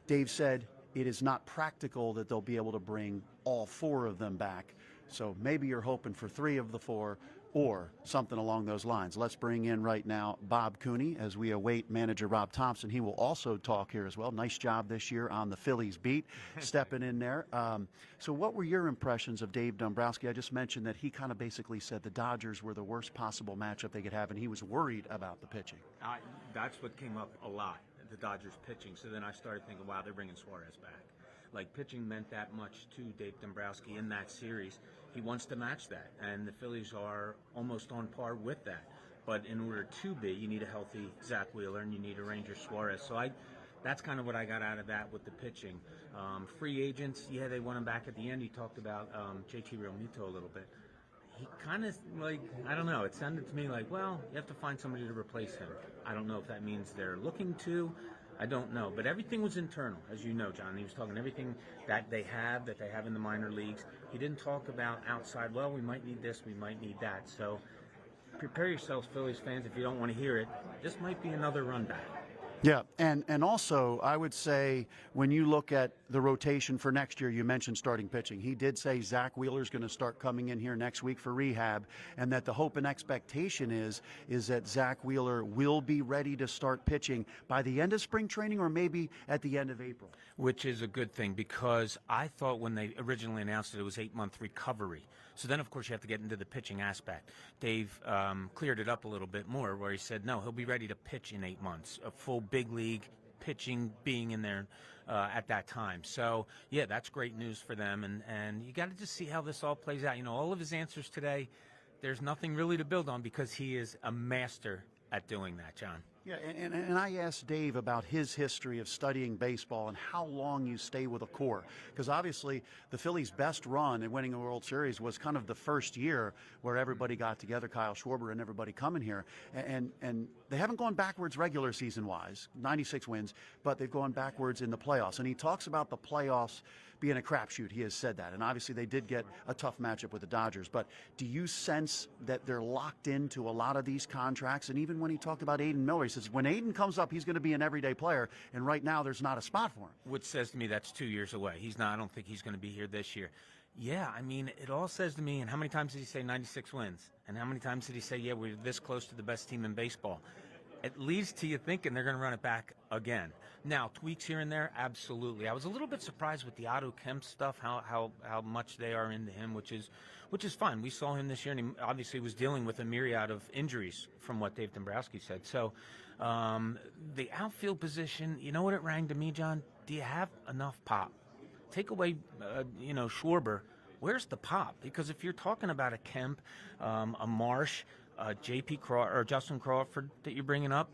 Dave said it is not practical that they'll be able to bring all 4 of them back. So maybe you're hoping for 3 of the 4, or something along those lines. Let's bring in right now Bob Cooney as we await manager Rob Thomson. He will also talk here as well. Nice job this year on the Phillies beat, stepping in there. So what were your impressions of Dave Dombrowski? I just mentioned that he kind of basically said the Dodgers were the worst possible matchup they could have, and he was worried about the pitching. That's what came up a lot, the Dodgers pitching. So then I started thinking, wow, they're bringing Suarez back. Like, pitching meant that much to Dave Dombrowski in that series. He wants to match that, and the Phillies are almost on par with that. But in order to be, you need a healthy Zach Wheeler, and you need a Ranger Suarez. So that's kind of what I got out of that with the pitching. Free agents, yeah, they want him back at the end. He talked about JT Realmuto a little bit. He kind of, like, I don't know, it sounded to me like, well, you have to find somebody to replace him. I don't know if that means they're looking to. I don't know, but everything was internal, as you know, John. He was talking everything that they have in the minor leagues. He didn't talk about outside, well, we might need this, we might need that. So prepare yourselves, Phillies fans, if you don't want to hear it. This might be another run back. Yeah, and also I would say when you look at the rotation for next year, you mentioned starting pitching. He did say Zach Wheeler's going to start coming in here next week for rehab, and that the hope and expectation is that Zach Wheeler will be ready to start pitching by the end of spring training or maybe at the end of April. Which is a good thing, because I thought when they originally announced it was 8-month recovery. So then, of course, you have to get into the pitching aspect. Dave cleared it up a little bit more, where he said, no, he'll be ready to pitch in 8 months, a full big league pitching being in there at that time. So, yeah, that's great news for them. And you got to just see how this all plays out. You know, all of his answers today, there's nothing really to build on, because he is a master at doing that, John. Yeah, and I asked Dave about his history of studying baseball and how long you stay with a core. Because obviously the Phillies' best run in winning a World Series was kind of the first year where everybody got together, Kyle Schwarber and everybody coming here. And they haven't gone backwards regular season-wise, 96 wins, but they've gone backwards in the playoffs. And he talks about the playoffs being a crapshoot. He has said that. And obviously they did get a tough matchup with the Dodgers. But do you sense that they're locked into a lot of these contracts? And even when he talked about Aiden Miller, he says when Aiden comes up, he's going to be an everyday player. And right now there's not a spot for him. Which says to me that's 2 years away. He's not. I don't think he's going to be here this year. Yeah, I mean, it all says to me, and how many times did he say 96 wins? And how many times did he say, yeah, we're this close to the best team in baseball? It leads to you thinking they're going to run it back again. Now, tweaks here and there, absolutely. I was a little bit surprised with the Otto Kemp stuff, how much they are into him, which is fine. We saw him this year, and he obviously was dealing with a myriad of injuries, from what Dave Dombrowski said. So the outfield position, you know what it rang to me, John? Do you have enough pop? Take away, Schwarber. Where's the pop? Because if you're talking about a Kemp, a Marsh, J.P. Crawford or Justin Crawford that you're bringing up,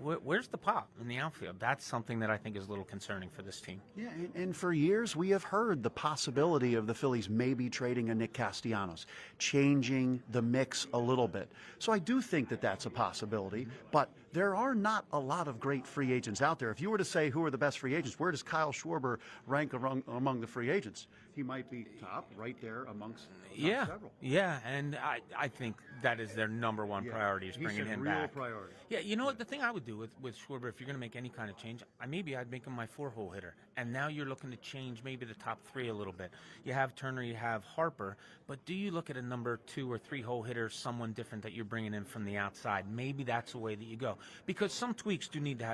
where's the pop in the outfield? That's something that I think is a little concerning for this team. Yeah, and for years we have heard the possibility of the Phillies maybe trading a Nick Castellanos, changing the mix a little bit. So I do think that that's a possibility, but there are not a lot of great free agents out there. If you were to say who are the best free agents, where does Kyle Schwarber rank among the free agents? He might be top, right there amongst several. Yeah, and I think that is their number one priority, is bringing him back. Priority. Yeah, you know what? The thing I would do with Schwarber, if you're going to make any kind of change, maybe I'd make him my 4-hole hitter. And now you're looking to change maybe the top 3 a little bit. You have Turner, you have Harper, but do you look at a number 2 or 3-hole hitter, someone different that you're bringing in from the outside? Maybe that's the way that you go, because some tweaks do need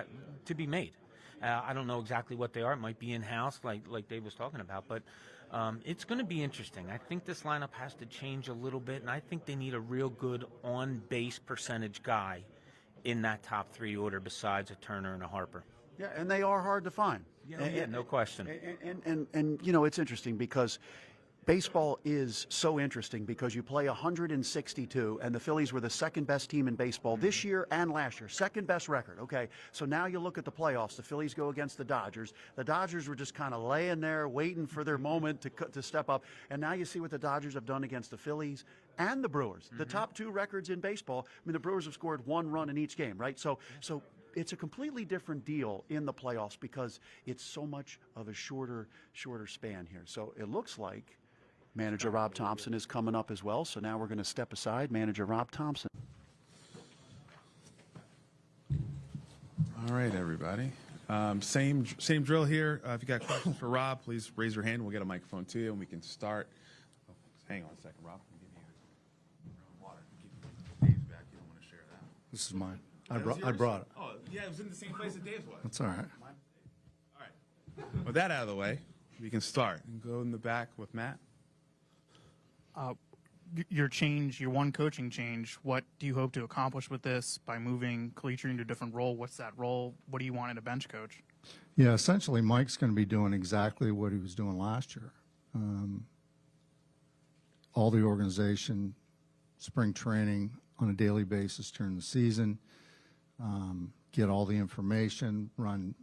to be made. I don't know exactly what they are. It might be in-house, like Dave was talking about, but It's going to be interesting. I think this lineup has to change a little bit, and I think they need a real good on-base percentage guy in that top 3 order besides a Turner and a Harper. Yeah, and they are hard to find. Yeah, no question. And you know, it's interesting because baseball is so interesting because you play 162, and the Phillies were the second best team in baseball this year and last year. Second best record. Okay, so now you look at the playoffs. The Phillies go against the Dodgers. The Dodgers were just kind of laying there waiting for their moment to step up. And now you see what the Dodgers have done against the Phillies and the Brewers. The top 2 records in baseball. I mean, the Brewers have scored 1 run in each game, right? So it's a completely different deal in the playoffs because it's so much of a shorter span here. So it looks like manager Rob Thomson is coming up as well. So now we're going to step aside. Manager Rob Thomson. All right, everybody. Same drill here. If you got questions for Rob, please raise your hand. We'll get a microphone to you, and we can start. Oh, hang on a second, Rob. I'll give you your own water. Dave's back. You don't want to share that. This is mine. Oh, I brought it. Oh, yeah, it was in the same place that Dave's was. That's all right. All right. With that out of the way, we can start and go in the back with Matt. Your one coaching change, what do you hope to accomplish with this by moving Calitri into a different role? What's that role? What do you want in a bench coach? Yeah, essentially Mike's going to be doing exactly what he was doing last year. All the organization, spring training on a daily basis during the season, get all the information, run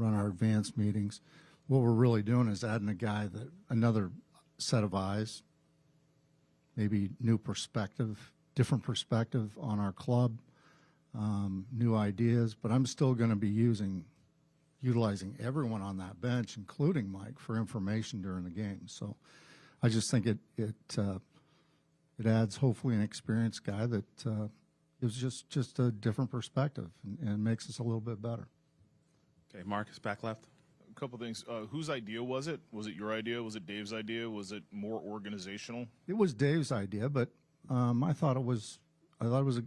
our advanced meetings. What we're really doing is adding a guy that another set of eyes, maybe new perspective, different perspective on our club, new ideas, but I'm still going to be utilizing everyone on that bench, including Mike, for information during the game. So I just think it adds hopefully an experienced guy that gives just a different perspective and makes us a little bit better. Okay, Marcus, back left. A couple things. Whose idea was it? Was it your idea? Was it Dave's idea? Was it more organizational? It was Dave's idea, but I thought it was a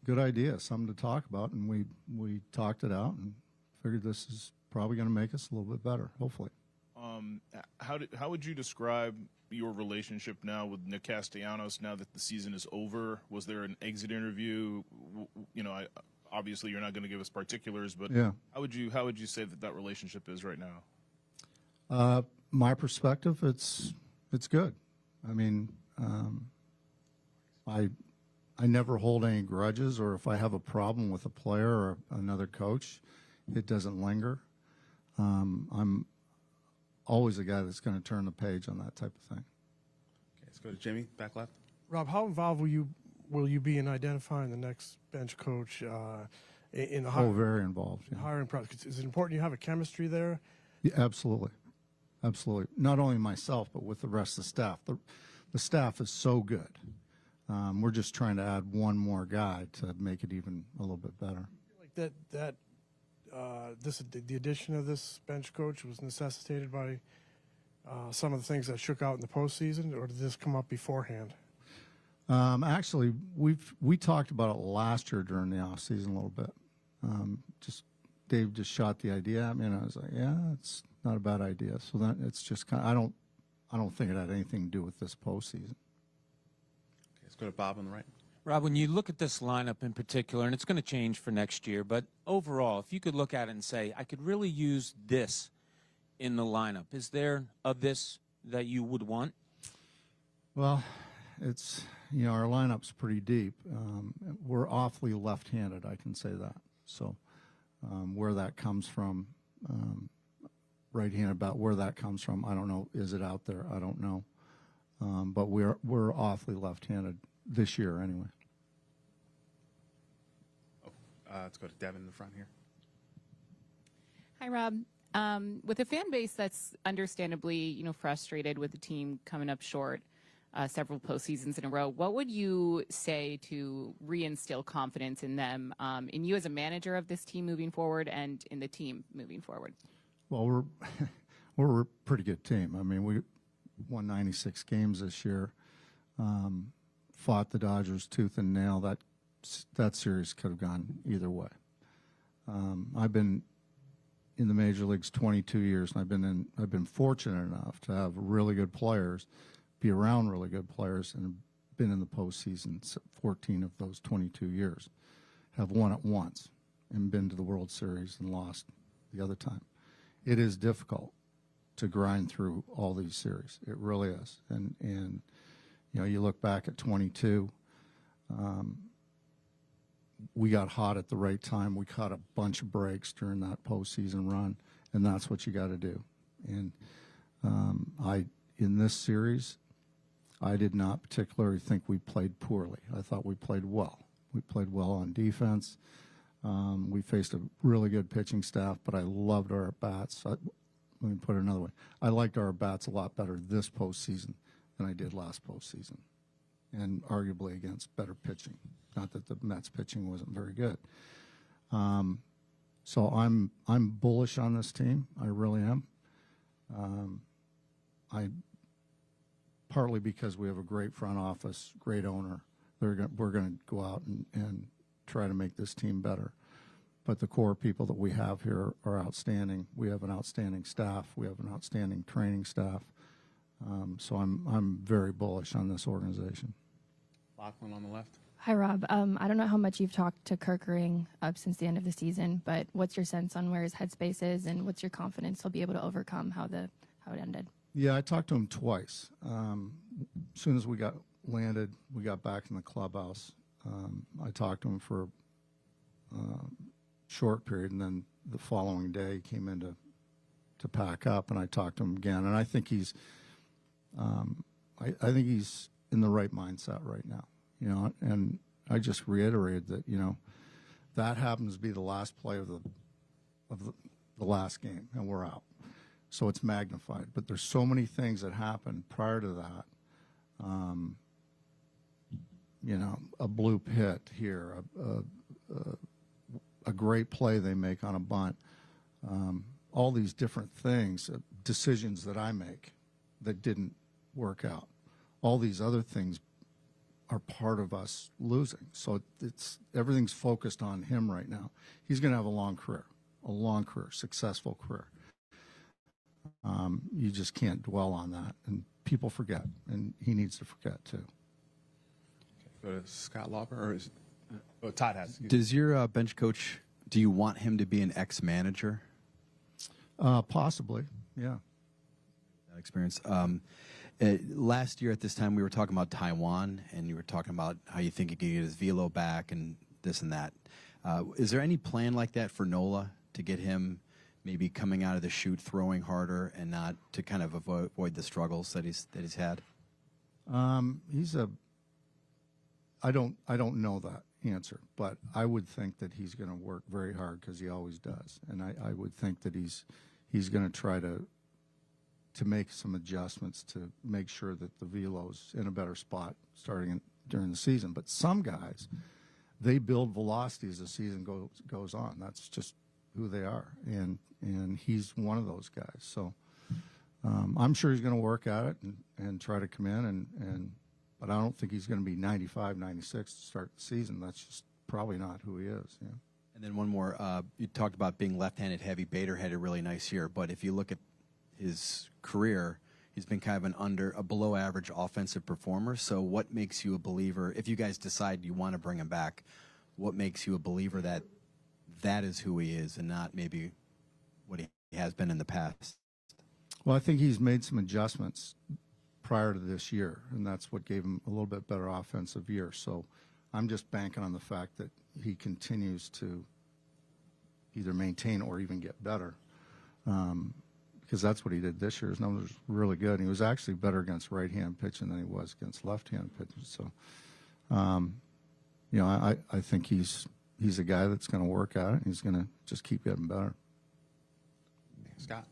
good idea, something to talk about, and we talked it out and figured this is probably going to make us a little bit better, hopefully. How would you describe your relationship now with Nick Castellanos now that the season is over? Was there an exit interview? You know, obviously you're not going to give us particulars, but yeah. How would you say that relationship is right now? My perspective, it's good. I mean, I never hold any grudges, or if I have a problem with a player or another coach, it doesn't linger. I'm always a guy that's going to turn the page on that type of thing. Okay, let's go to Jimmy, back left. Rob, how involved will you be in identifying the next bench coach in the hiring? Very involved. Yeah. Hiring process. Is it important you have a chemistry there? Yeah, absolutely. Not only myself, but with the rest of the staff. The staff is so good. We're just trying to add one more guy to make it even a little bit better. Like the addition of this bench coach was necessitated by some of the things that shook out in the postseason, or did this come up beforehand? Actually, we talked about it last year during the offseason a little bit. Dave just shot the idea at me, and I was like, yeah, it's not a bad idea. So that it's just kind of, I don't think it had anything to do with this postseason. Okay, let's go to Bob on the right. Rob, when you look at this lineup in particular, and it's going to change for next year, but overall, if you could look at it and say, I could really use this in the lineup, is there of this that you would want? Well, it's, our lineup's pretty deep. We're awfully left-handed, I can say that. So where that comes from, right-handed, about where that comes from, I don't know. Is it out there? I don't know. But we're awfully left-handed this year anyway. Let's go to Devin in the front here. Hi, Rob. With a fan base that's understandably, frustrated with the team coming up short several postseasons in a row, what would you say to reinstill confidence in them, in you as a manager of this team moving forward and in the team moving forward? Well, we're a pretty good team. I mean, we won 96 games this year, fought the Dodgers tooth and nail. That series could have gone either way. I've been in the major leagues 22 years, and I've been fortunate enough to have really good players, be around really good players, and been in the postseason 14 of those 22 years. Have won it once and been to the World Series and lost the other time. It is difficult to grind through all these series. It really is. And you know, you look back at 22, we got hot at the right time. We caught a bunch of breaks during that postseason run, and that's what you got to do. And in this series, I did not particularly think we played poorly. I thought we played well. We played well on defense. We faced a really good pitching staff, but I loved our at-bats. Let me put it another way. I liked our at-bats a lot better this postseason than I did last postseason, and arguably against better pitching. Not that the Mets pitching wasn't very good. So I'm bullish on this team. I really am. Partly because we have a great front office, great owner. We're going to go out and try to make this team better. But the core people that we have here are outstanding. We have an outstanding staff. We have an outstanding training staff. So I'm very bullish on this organization. Lachlan on the left. Hi, Rob. I don't know how much you've talked to Kerkering since the end of the season, but what's your sense on where his headspace is, and what's your confidence he'll be able to overcome how it ended? Yeah, I talked to him twice. As soon as we got landed, we got back in the clubhouse. I talked to him for a short period, and then the following day he came in to pack up, and I talked to him again. And I think he's, I think he's in the right mindset right now. You know, and I just reiterated that, you know, that happens to be the last play of the last game, and we're out. So it's magnified. But there's so many things that happened prior to that. You know, a blue hit here, a great play they make on a bunt, all these different things, decisions that I make that didn't work out. All these other things are part of us losing. So everything's focused on him right now. He's going to have a long career, successful career. You just can't dwell on that, and people forget, and he needs to forget too. Okay, go to Scott Lauber, or is Todd has. Does your bench coach? Do you want him to be an ex-manager? Possibly, yeah. That experience. Last year at this time, we were talking about Taiwan, and you were talking about how you think he could get his velo back and this and that. Is there any plan like that for Nola to get him maybe coming out of the chute, throwing harder, and not to kind of avoid the struggles that he's had? I don't know that answer, but I would think that he's going to work very hard because he always does, and I would think that he's going to try to make some adjustments to make sure that the velo's in a better spot during the season. But some guys, they build velocity as the season goes on. That's just who they are, and he's one of those guys. So I'm sure he's going to work at it and try to come in, but I don't think he's going to be 95, 96 to start the season. That's just probably not who he is. Yeah. And then one more. You talked about being left-handed heavy. Bader had a really nice year, but if you look at his career, he's been kind of a below average offensive performer. So what makes you a believer, if you guys decide you want to bring him back, what makes you a believer that that is who he is and not maybe what he has been in the past? Well, I think he's made some adjustments prior to this year, and that's what gave him a little bit better offensive year. So I'm just banking on the fact that he continues to either maintain or even get better. Because that's what he did this year. His numbers were really good. And he was actually better against right-hand pitching than he was against left-hand pitching. So, you know, I think he's a guy that's going to work at it, and he's going to just keep getting better. Scott?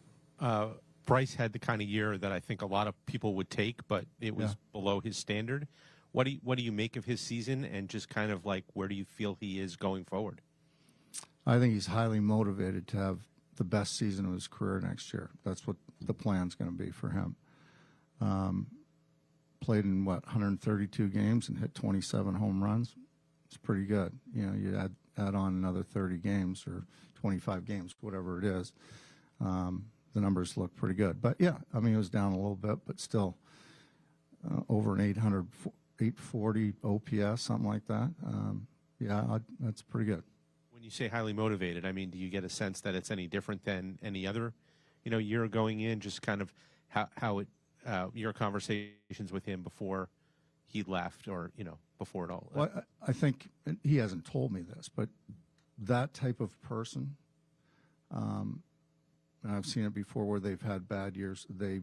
Bryce had the kind of year that I think a lot of people would take, but it was below his standard. What do you make of his season, and just kind of like where do you feel he is going forward? I think he's highly motivated to have the best season of his career next year. That's what the plan's going to be for him. Played in 132 games and hit 27 home runs. It's pretty good. You know, you add on another 30 games or 25 games, whatever it is, the numbers look pretty good. But yeah, I mean, it was down a little bit, but still over an 840 OPS, something like that. That's pretty good. When you say highly motivated, I mean, do you get a sense that it's any different than any other, year going in? Just kind of how it your conversations with him before he left, or before it all. Well, I think he hasn't told me this, but that type of person, and I've seen it before where they've had bad years. They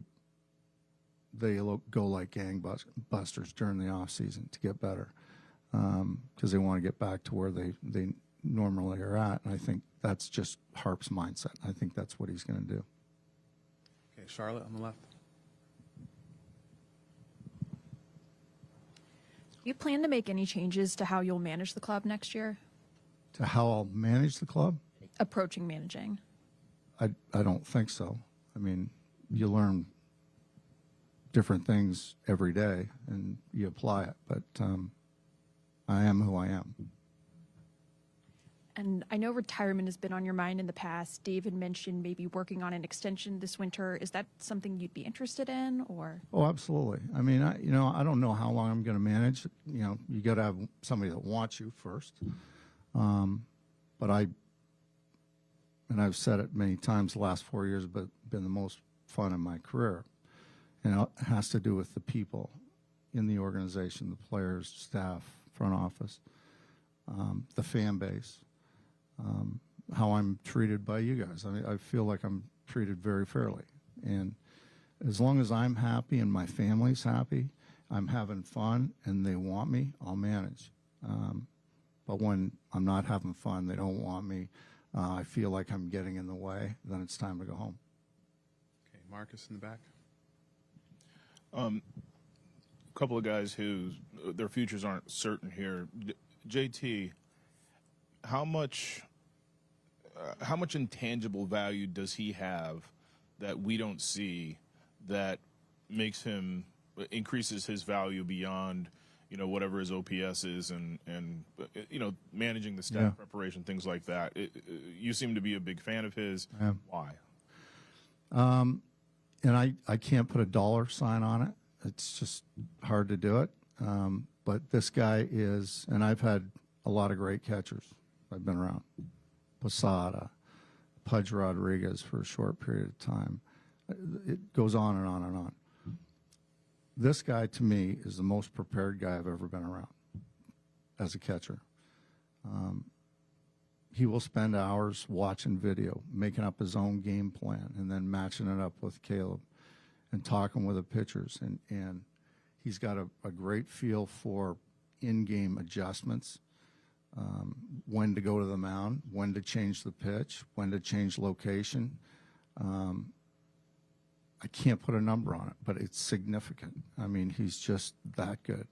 go like gangbusters during the off season to get better, because they want to get back to where they normally are at. And I think that's just Harp's mindset. I think that's what he's going to do. Okay, Charlotte on the left. Do you plan to make any changes to how you'll manage the club next year? To how I'll manage the club? Approaching managing. I don't think so. I mean, you learn different things every day and you apply it, but I am who I am. And I know retirement has been on your mind in the past. Dave had mentioned maybe working on an extension this winter. Is that something you'd be interested in, or? Oh, absolutely. I mean, I don't know how long I'm going to manage. You got to have somebody that wants you first. But I've said it many times, the last 4 years have been the most fun in my career. And it has to do with the people in the organization, the players, staff, front office, the fan base. How I'm treated by you guys. I mean, I feel like I'm treated very fairly. And as long as I'm happy and my family's happy, I'm having fun and they want me, I'll manage. But when I'm not having fun, they don't want me, I feel like I'm getting in the way, then it's time to go home. Okay, Marcus in the back. A couple of guys who their futures aren't certain here. JT, how much intangible value does he have that we don't see that increases his value beyond whatever his OPS is and managing the staff preparation, things like that? You seem to be a big fan of his. Why? And I can't put a dollar sign on it. It's just hard to do it. But this guy is, and I've had a lot of great catchers. I've been around. Posada, Pudge Rodriguez for a short period of time. It goes on and on and on. This guy, to me, is the most prepared guy I've ever been around as a catcher. He will spend hours watching video, making up his own game plan, and then matching it up with Caleb and talking with the pitchers. And he's got a great feel for in-game adjustments. When to go to the mound, when to change the pitch, when to change location. I can't put a number on it, but it's significant. I mean, he's just that good.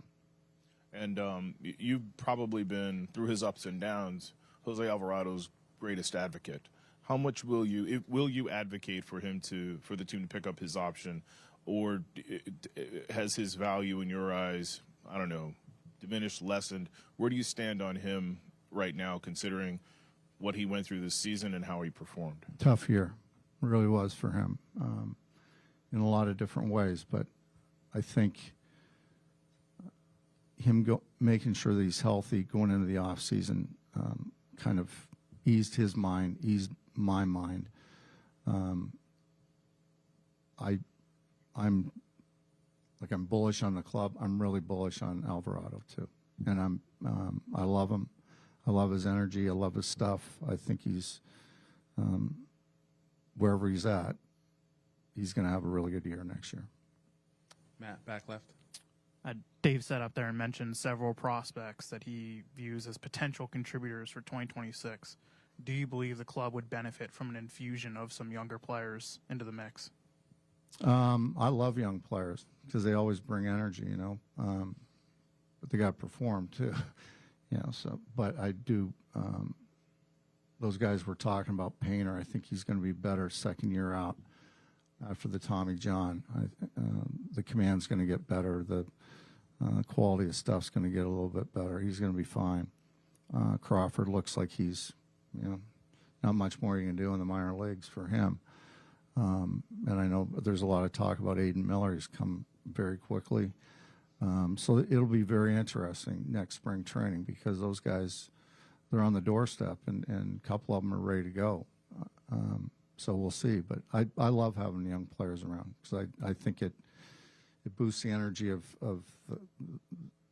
And you've probably been, through his ups and downs, Jose Alvarado's greatest advocate. How much will you advocate for for the team to pick up his option, or has his value in your eyes, I don't know, diminished, lessened? Where do you stand on him right now, considering what he went through this season and how he performed? Tough year, it really was for him, in a lot of different ways. But I think him making sure that he's healthy going into the off season kind of eased his mind, eased my mind. I'm bullish on the club. I'm really bullish on Alvarado too, and I love him. I love his energy. I love his stuff. I think he's wherever he's at, he's going to have a really good year next year. Matt, back left. Dave sat up there and mentioned several prospects that he views as potential contributors for 2026. Do you believe the club would benefit from an infusion of some younger players into the mix? I love young players because they always bring energy, but they got to perform too, So, but I do. Those guys we're talking about, Painter, I think he's going to be better second year out after the Tommy John. The command's going to get better. The quality of stuff's going to get a little bit better. He's going to be fine. Crawford looks like he's, not much more you can do in the minor leagues for him. And I know there's a lot of talk about Aiden Miller. He's come very quickly. So it'll be very interesting next spring training because those guys, they're on the doorstep, and a couple of them are ready to go. So we'll see. But I love having young players around because I think it boosts the energy of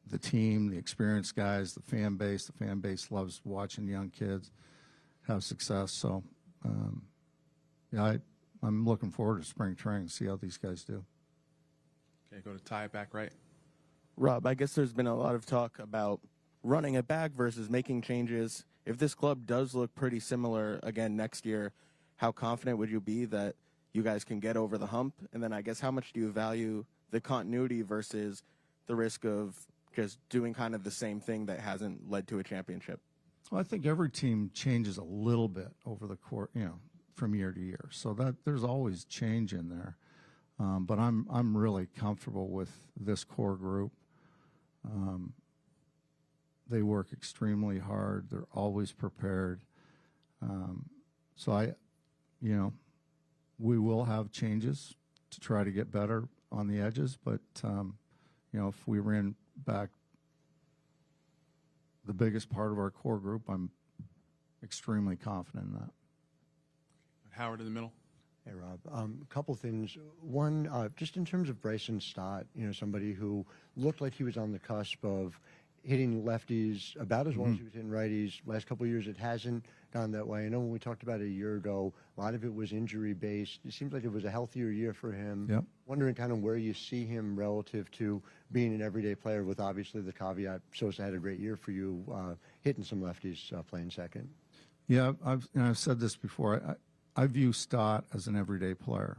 the team, the experienced guys, the fan base. The fan base loves watching young kids have success. So, I'm looking forward to spring training to see how these guys do. Okay, go to Ty back right. Rob, I guess there's been a lot of talk about running it back versus making changes. If this club does look pretty similar again next year, how confident would you be that you guys can get over the hump? And then I guess how much do you value the continuity versus the risk of just doing kind of the same thing that hasn't led to a championship? Well, I think every team changes a little bit over the course, from year to year. So that there's always change in there. But I'm really comfortable with this core group. They work extremely hard. They're always prepared. So we will have changes to try to get better on the edges. But, if we ran back the biggest part of our core group, I'm extremely confident in that. Howard in the middle. Hey, Rob. A couple things. One, just in terms of Bryson Stott, somebody who looked like he was on the cusp of hitting lefties about as well as he was hitting righties. Last couple of years, it hasn't gone that way. I know when we talked about it a year ago, a lot of it was injury-based. It seems like it was a healthier year for him. Yep. Wondering kind of where you see him relative to being an everyday player with obviously the caveat Sosa had a great year for you, hitting some lefties playing second. Yeah, I've said this before. I view Stott as an everyday player.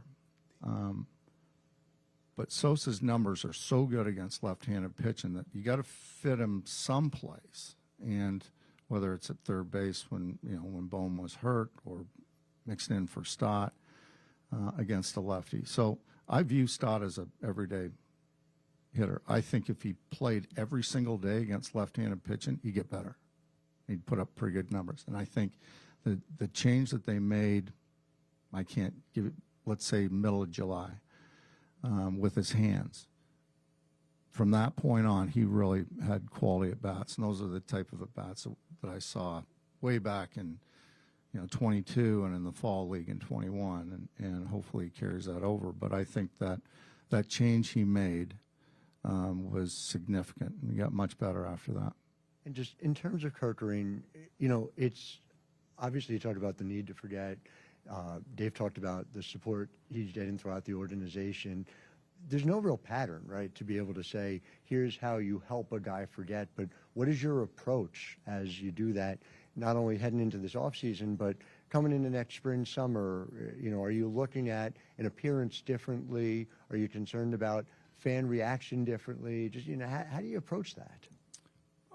But Sosa's numbers are so good against left-handed pitching that you got to fit him someplace. And whether it's at third base when Bohm was hurt or mixed in for Stott against a lefty. So I view Stott as an everyday hitter. I think if he played every single day against left-handed pitching, he'd get better. He'd put up pretty good numbers. And I think the change that they made, I can't give it, let's say middle of July, with his hands. From that point on, he really had quality at bats, and those are the type of at bats that I saw way back in 22 and in the fall league in 21, and hopefully he carries that over. But I think that change he made was significant, and he got much better after that. And just in terms of Kerkering, it's obviously you talked about the need to forget. Dave talked about the support he's getting throughout the organization. There's no real pattern, right, to be able to say, here's how you help a guy forget, but what is your approach as you do that, not only heading into this offseason, but coming into next spring, summer? Are you looking at an appearance differently? Are you concerned about fan reaction differently? Just, how do you approach that?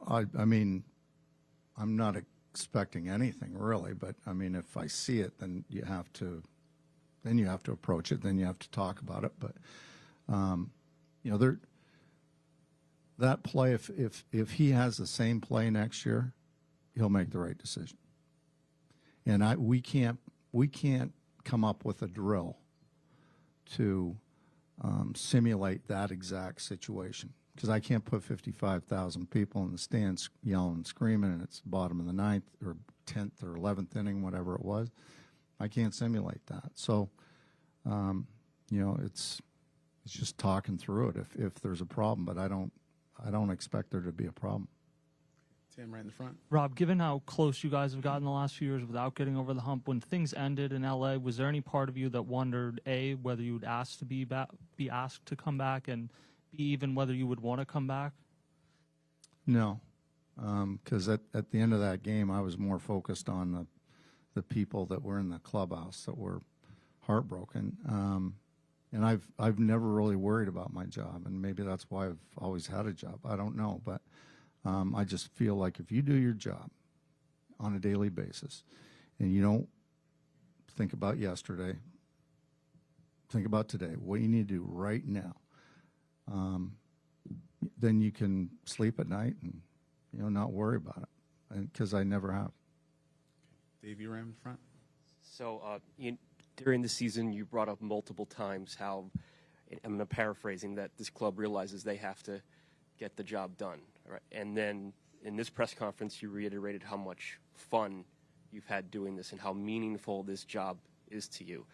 I mean, I'm not expecting anything really, but I mean, if I see it, then you have to approach it. Then you have to talk about it. But that play, if he has the same play next year, he'll make the right decision. And we can't come up with a drill to simulate that exact situation. Because I can't put 55,000 people in the stands yelling and screaming, and it's bottom of the 9th or 10th or 11th inning, whatever it was. I can't simulate that. So, it's just talking through it if there's a problem. But I don't expect there to be a problem. Tim, right in the front. Rob, given how close you guys have gotten the last few years without getting over the hump, when things ended in LA, was there any part of you that wondered, A, whether you would ask to be asked to come back, and even whether you would want to come back? No, because at the end of that game, I was more focused on the people that were in the clubhouse that were heartbroken. And I've never really worried about my job, and maybe that's why I've always had a job. I don't know, but I just feel like if you do your job on a daily basis and you don't think about yesterday, think about today, what you need to do right now, then you can sleep at night and not worry about it. because I never have. Dave, you ran in front. So during the season, you brought up multiple times how, I'm paraphrasing, that this club realizes they have to get the job done. Right? And then in this press conference, you reiterated how much fun you've had doing this and how meaningful this job is to you.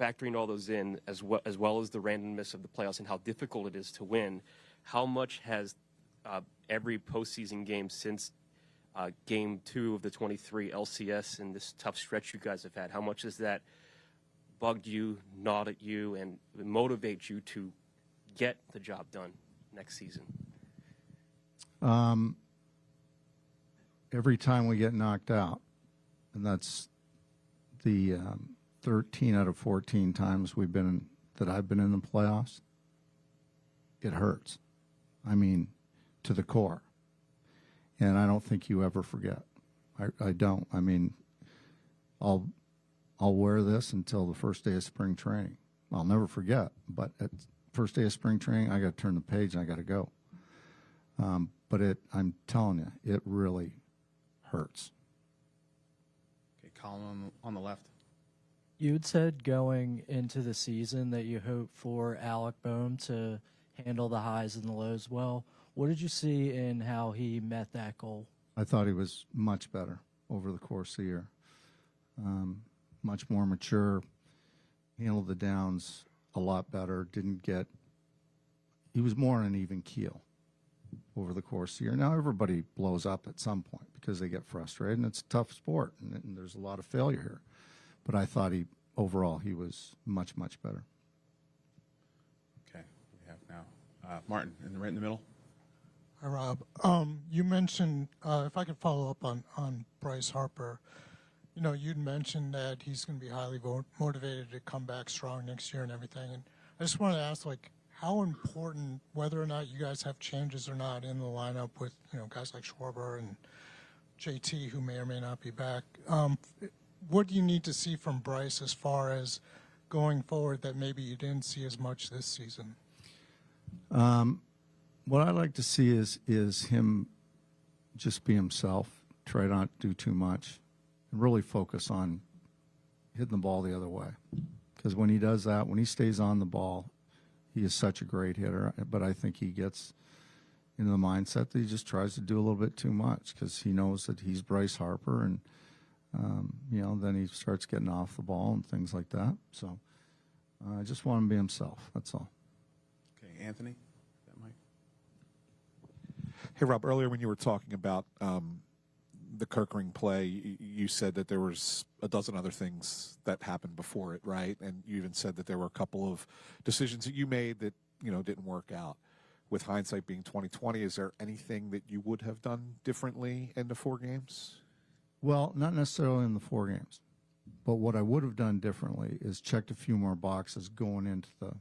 Factoring all those in, as well as the randomness of the playoffs and how difficult it is to win, how much has every postseason game since Game 2 of the 23 LCS and this tough stretch you guys have had, how much has that bugged you, gnawed at you, and motivate you to get the job done next season? Every time we get knocked out, and that's the 13 out of 14 times that I've been in the playoffs, it hurts. I mean, to the core. And I don't think you ever forget. I don't. I mean, I'll wear this until the first day of spring training. I'll never forget. But at first day of spring training, I got to turn the page and I got to go. But I'm telling you, it really hurts. Okay, Colin on the left. You had said going into the season that you hope for Alec Boehm to handle the highs and the lows well. What did you see in how he met that goal? I thought he was much better over the course of the year. Much more mature, handled the downs a lot better, he was more on an even keel over the course of the year. Now everybody blows up at some point because they get frustrated, and it's a tough sport, and there's a lot of failure here. But I thought overall he was much, much better. Okay, we have now Martin right in the middle. Hi, Rob. You mentioned, if I could follow up on Bryce Harper, you'd mentioned that he's going to be highly motivated to come back strong next year and everything. And I just wanted to ask, how important, whether or not you guys have changes or not in the lineup with, guys like Schwarber and JT, who may or may not be back, what do you need to see from Bryce as far as going forward that maybe you didn't see as much this season? What I'd like to see is him just be himself, try not to do too much, and really focus on hitting the ball the other way. Because when he does that, when he stays on the ball, he is such a great hitter. But I think he gets into the mindset that he just tries to do a little bit too much because he knows that he's Bryce Harper, and then he starts getting off the ball and things like that. So I just want him to be himself. That's all. Okay, Anthony. Hey, Rob, earlier when you were talking about the Kerkering play, you said that there was a dozen other things that happened before it, right? And you even said that there were a couple of decisions that you made that, didn't work out. With hindsight being 20/20, is there anything that you would have done differently in the 4 games? Well, not necessarily in the 4 games. But what I would have done differently is checked a few more boxes going into the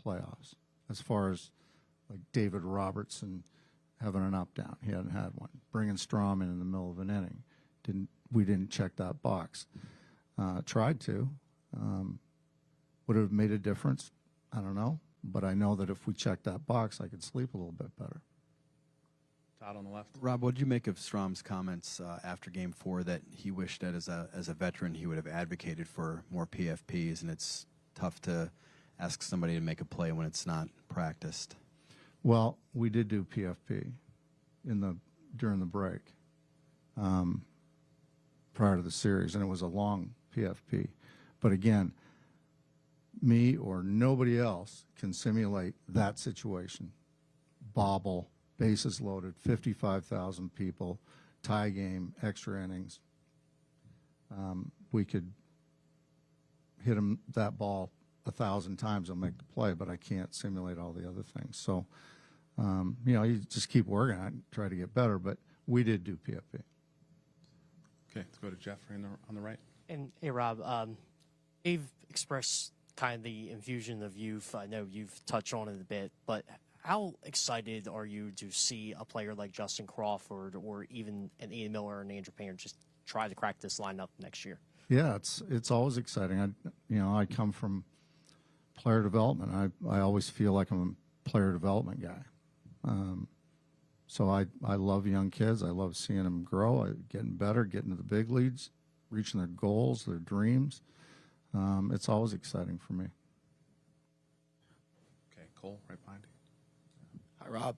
playoffs. As far as like David Robertson having an up-down. He hadn't had one. Bringing Strom in the middle of an inning. We didn't check that box. Tried to. Would it have made a difference? I don't know. But I know that if we checked that box, I could sleep a little bit better. Todd on the left. Rob, what did you make of Strom's comments after Game 4 that he wished that as a veteran he would have advocated for more PFPs, and it's tough to ask somebody to make a play when it's not practiced? Well, we did do PFP during the break prior to the series, and it was a long PFP. But again, me or nobody else can simulate that situation. Bobble, bases loaded, 55,000 people, tie game, extra innings. We could hit him that ball 1,000 times and make the play, but I can't simulate all the other things. So, you just keep working on it and try to get better, but we did do PFP. Okay, let's go to Jeff on the right. And hey, Rob, Dave expressed kind of the infusion of youth. I know you've touched on it a bit, but how excited are you to see a player like Justin Crawford or even an Ian Miller and Andrew Painter just try to crack this lineup next year? Yeah, it's always exciting. I come from player development. I always feel like I'm a player development guy. So I love young kids. I love seeing them grow, getting better, getting to the big leagues, reaching their goals, their dreams. It's always exciting for me. Okay, Cole, right behind you. Hi, Rob.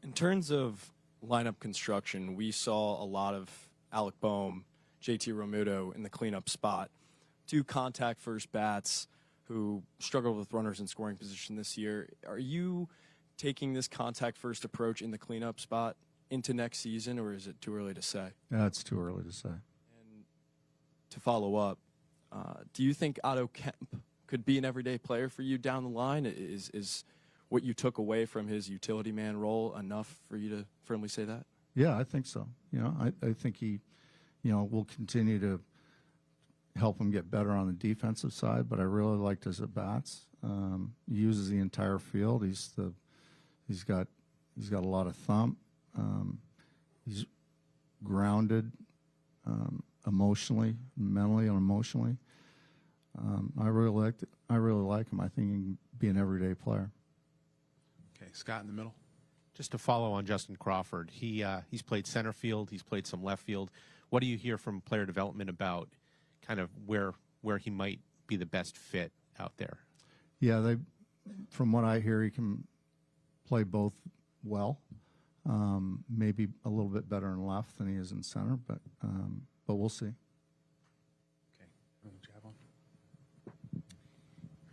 In terms of lineup construction, we saw a lot of Alec Boehm, JT Realmuto in the cleanup spot. 2 contact first bats who struggled with runners in scoring position this year. Are you taking this contact first approach in the cleanup spot into next season, or is it too early to say? Yeah, it's too early to say. And to follow up, do you think Otto Kemp could be an everyday player for you down the line? Is what you took away from his utility man role enough for you to firmly say that? Yeah, I think so. I think he, will continue to help him get better on the defensive side, but I really liked his at-bats. He uses the entire field. He's got a lot of thump. He's grounded emotionally, mentally, and emotionally. I really like him. I think he can be an everyday player. Okay, Scott in the middle. Just to follow on Justin Crawford, he's played center field, he's played some left field. What do you hear from player development about kind of where he might be the best fit out there? Yeah, from what I hear, he can play both well. Maybe a little bit better in left than he is in center, but we'll see. Okay, what would you have on?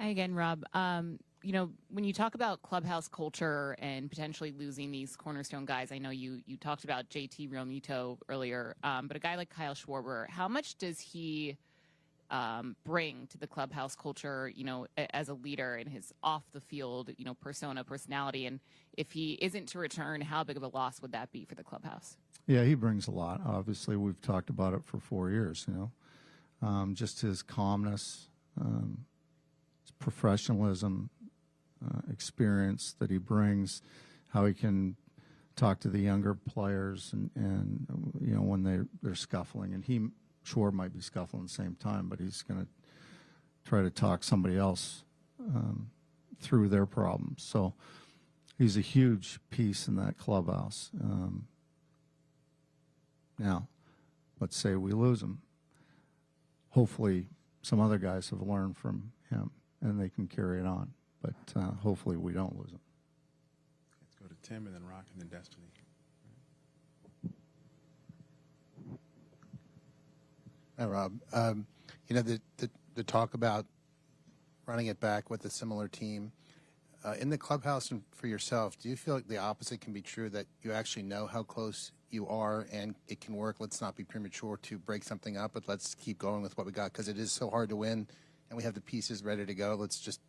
Hi again, Rob. When you talk about clubhouse culture and potentially losing these cornerstone guys, I know you talked about JT Realmuto earlier, but a guy like Kyle Schwarber, how much does he bring to the clubhouse culture, as a leader in his off the field, personality? And if he isn't to return, how big of a loss would that be for the clubhouse? Yeah, he brings a lot. Obviously, we've talked about it for 4 years, just his calmness, his professionalism, experience that he brings, how he can talk to the younger players and when they're scuffling, and Schwarber might be scuffling at the same time, but he's going to try to talk somebody else through their problems. So he's a huge piece in that clubhouse. Now, let's say we lose him. Hopefully some other guys have learned from him and they can carry it on. But hopefully we don't lose him. Let's go to Tim and then Rock and then Destiny. Hi, Rob. The talk about running it back with a similar team. In the clubhouse and for yourself, do you feel like the opposite can be true, that you actually know how close you are and it can work? Let's not be premature to break something up, but let's keep going with what we got, because it is so hard to win and we have the pieces ready to go. Let's just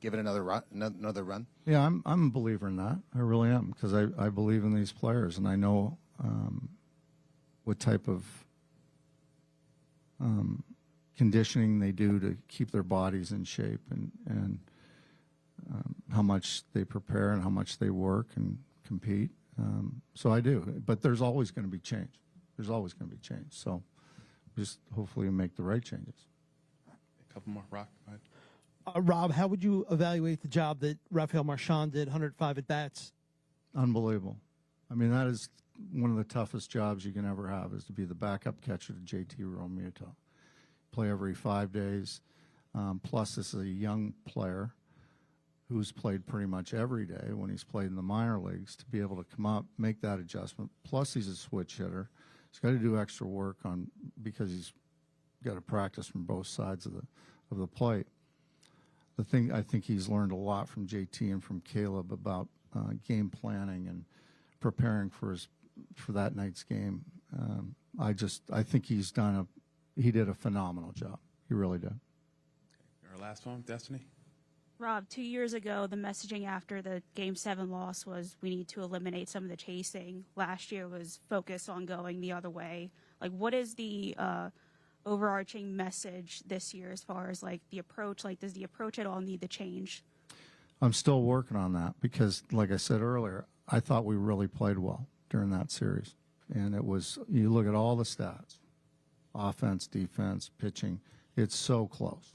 give it another run. Yeah, I'm a believer in that. I really am, because I believe in these players, and I know what type of conditioning they do to keep their bodies in shape, and how much they prepare and how much they work and compete. So I do, but there's always going to be change. There's always going to be change. So just hopefully make the right changes. A couple more. Rock, go ahead. Rob, how would you evaluate the job that Rafael Marchand did, 105 at-bats? Unbelievable. I mean, that is one of the toughest jobs you can ever have, is to be the backup catcher to JT Realmuto. Play every 5 days. Plus, this is a young player who's played pretty much every day when he's played in the minor leagues, to be able to come up, make that adjustment. Plus, he's a switch hitter. He's got to do extra work because he's got to practice from both sides of the plate. The thing, I think he's learned a lot from JT and from Caleb about game planning and preparing for that night's game. I think he did a phenomenal job. He really did. Our last one, Destiny. Rob, 2 years ago, the messaging after the Game 7 loss was we need to eliminate some of the chasing. Last year was focus on going the other way. Like, what is the overarching message this year as far as like the approach? Like, does the approach at all need to change? I'm still working on that because, like I said earlier, I thought we really played well during that series. And it was, you look at all the stats, offense, defense, pitching, it's so close.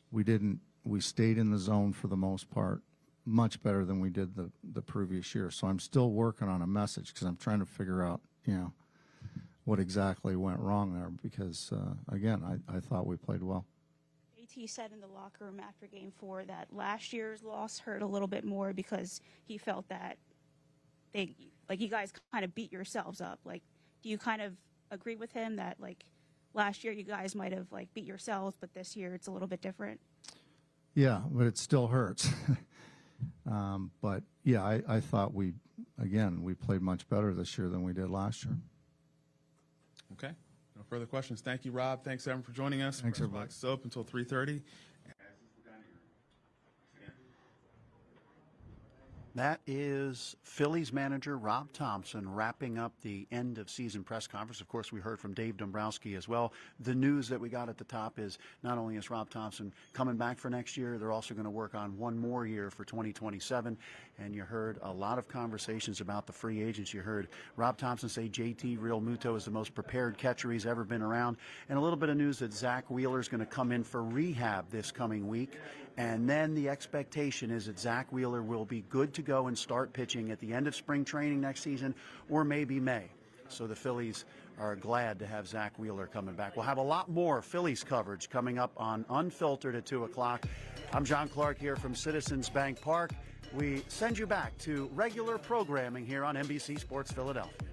We stayed in the zone for the most part, much better than we did the the previous year. So I'm still working on a message because I'm trying to figure out, what exactly went wrong there. Because again, I thought we played well. JT said in the locker room after Game 4 that last year's loss hurt a little bit more because he felt that you guys kind of beat yourselves up. Like, do you kind of agree with him that last year you guys might have beat yourselves, but this year it's a little bit different? Yeah, but it still hurts. But yeah, I thought we played much better this year than we did last year. Okay. No further questions. Thank you, Rob. Thanks, everyone, for joining us. Thanks, Press everybody. box is open until 3:30. That is Phillies manager Rob Thomson wrapping up the end of season press conference. Of course, we heard from Dave Dombrowski as well. The news that we got at the top is not only is Rob Thomson coming back for next year, they're also going to work on one more year for 2027. And you heard a lot of conversations about the free agents. You heard Rob Thomson say JT Realmuto is the most prepared catcher he's ever been around. And a little bit of news that Zach Wheeler is going to come in for rehab this coming week. And then the expectation is that Zach Wheeler will be good to go and start pitching at the end of spring training next season, or maybe May. So the Phillies are glad to have Zach Wheeler coming back. We'll have a lot more Phillies coverage coming up on Unfiltered at 2 o'clock. I'm John Clark here from Citizens Bank Park. We send you back to regular programming here on NBC Sports Philadelphia.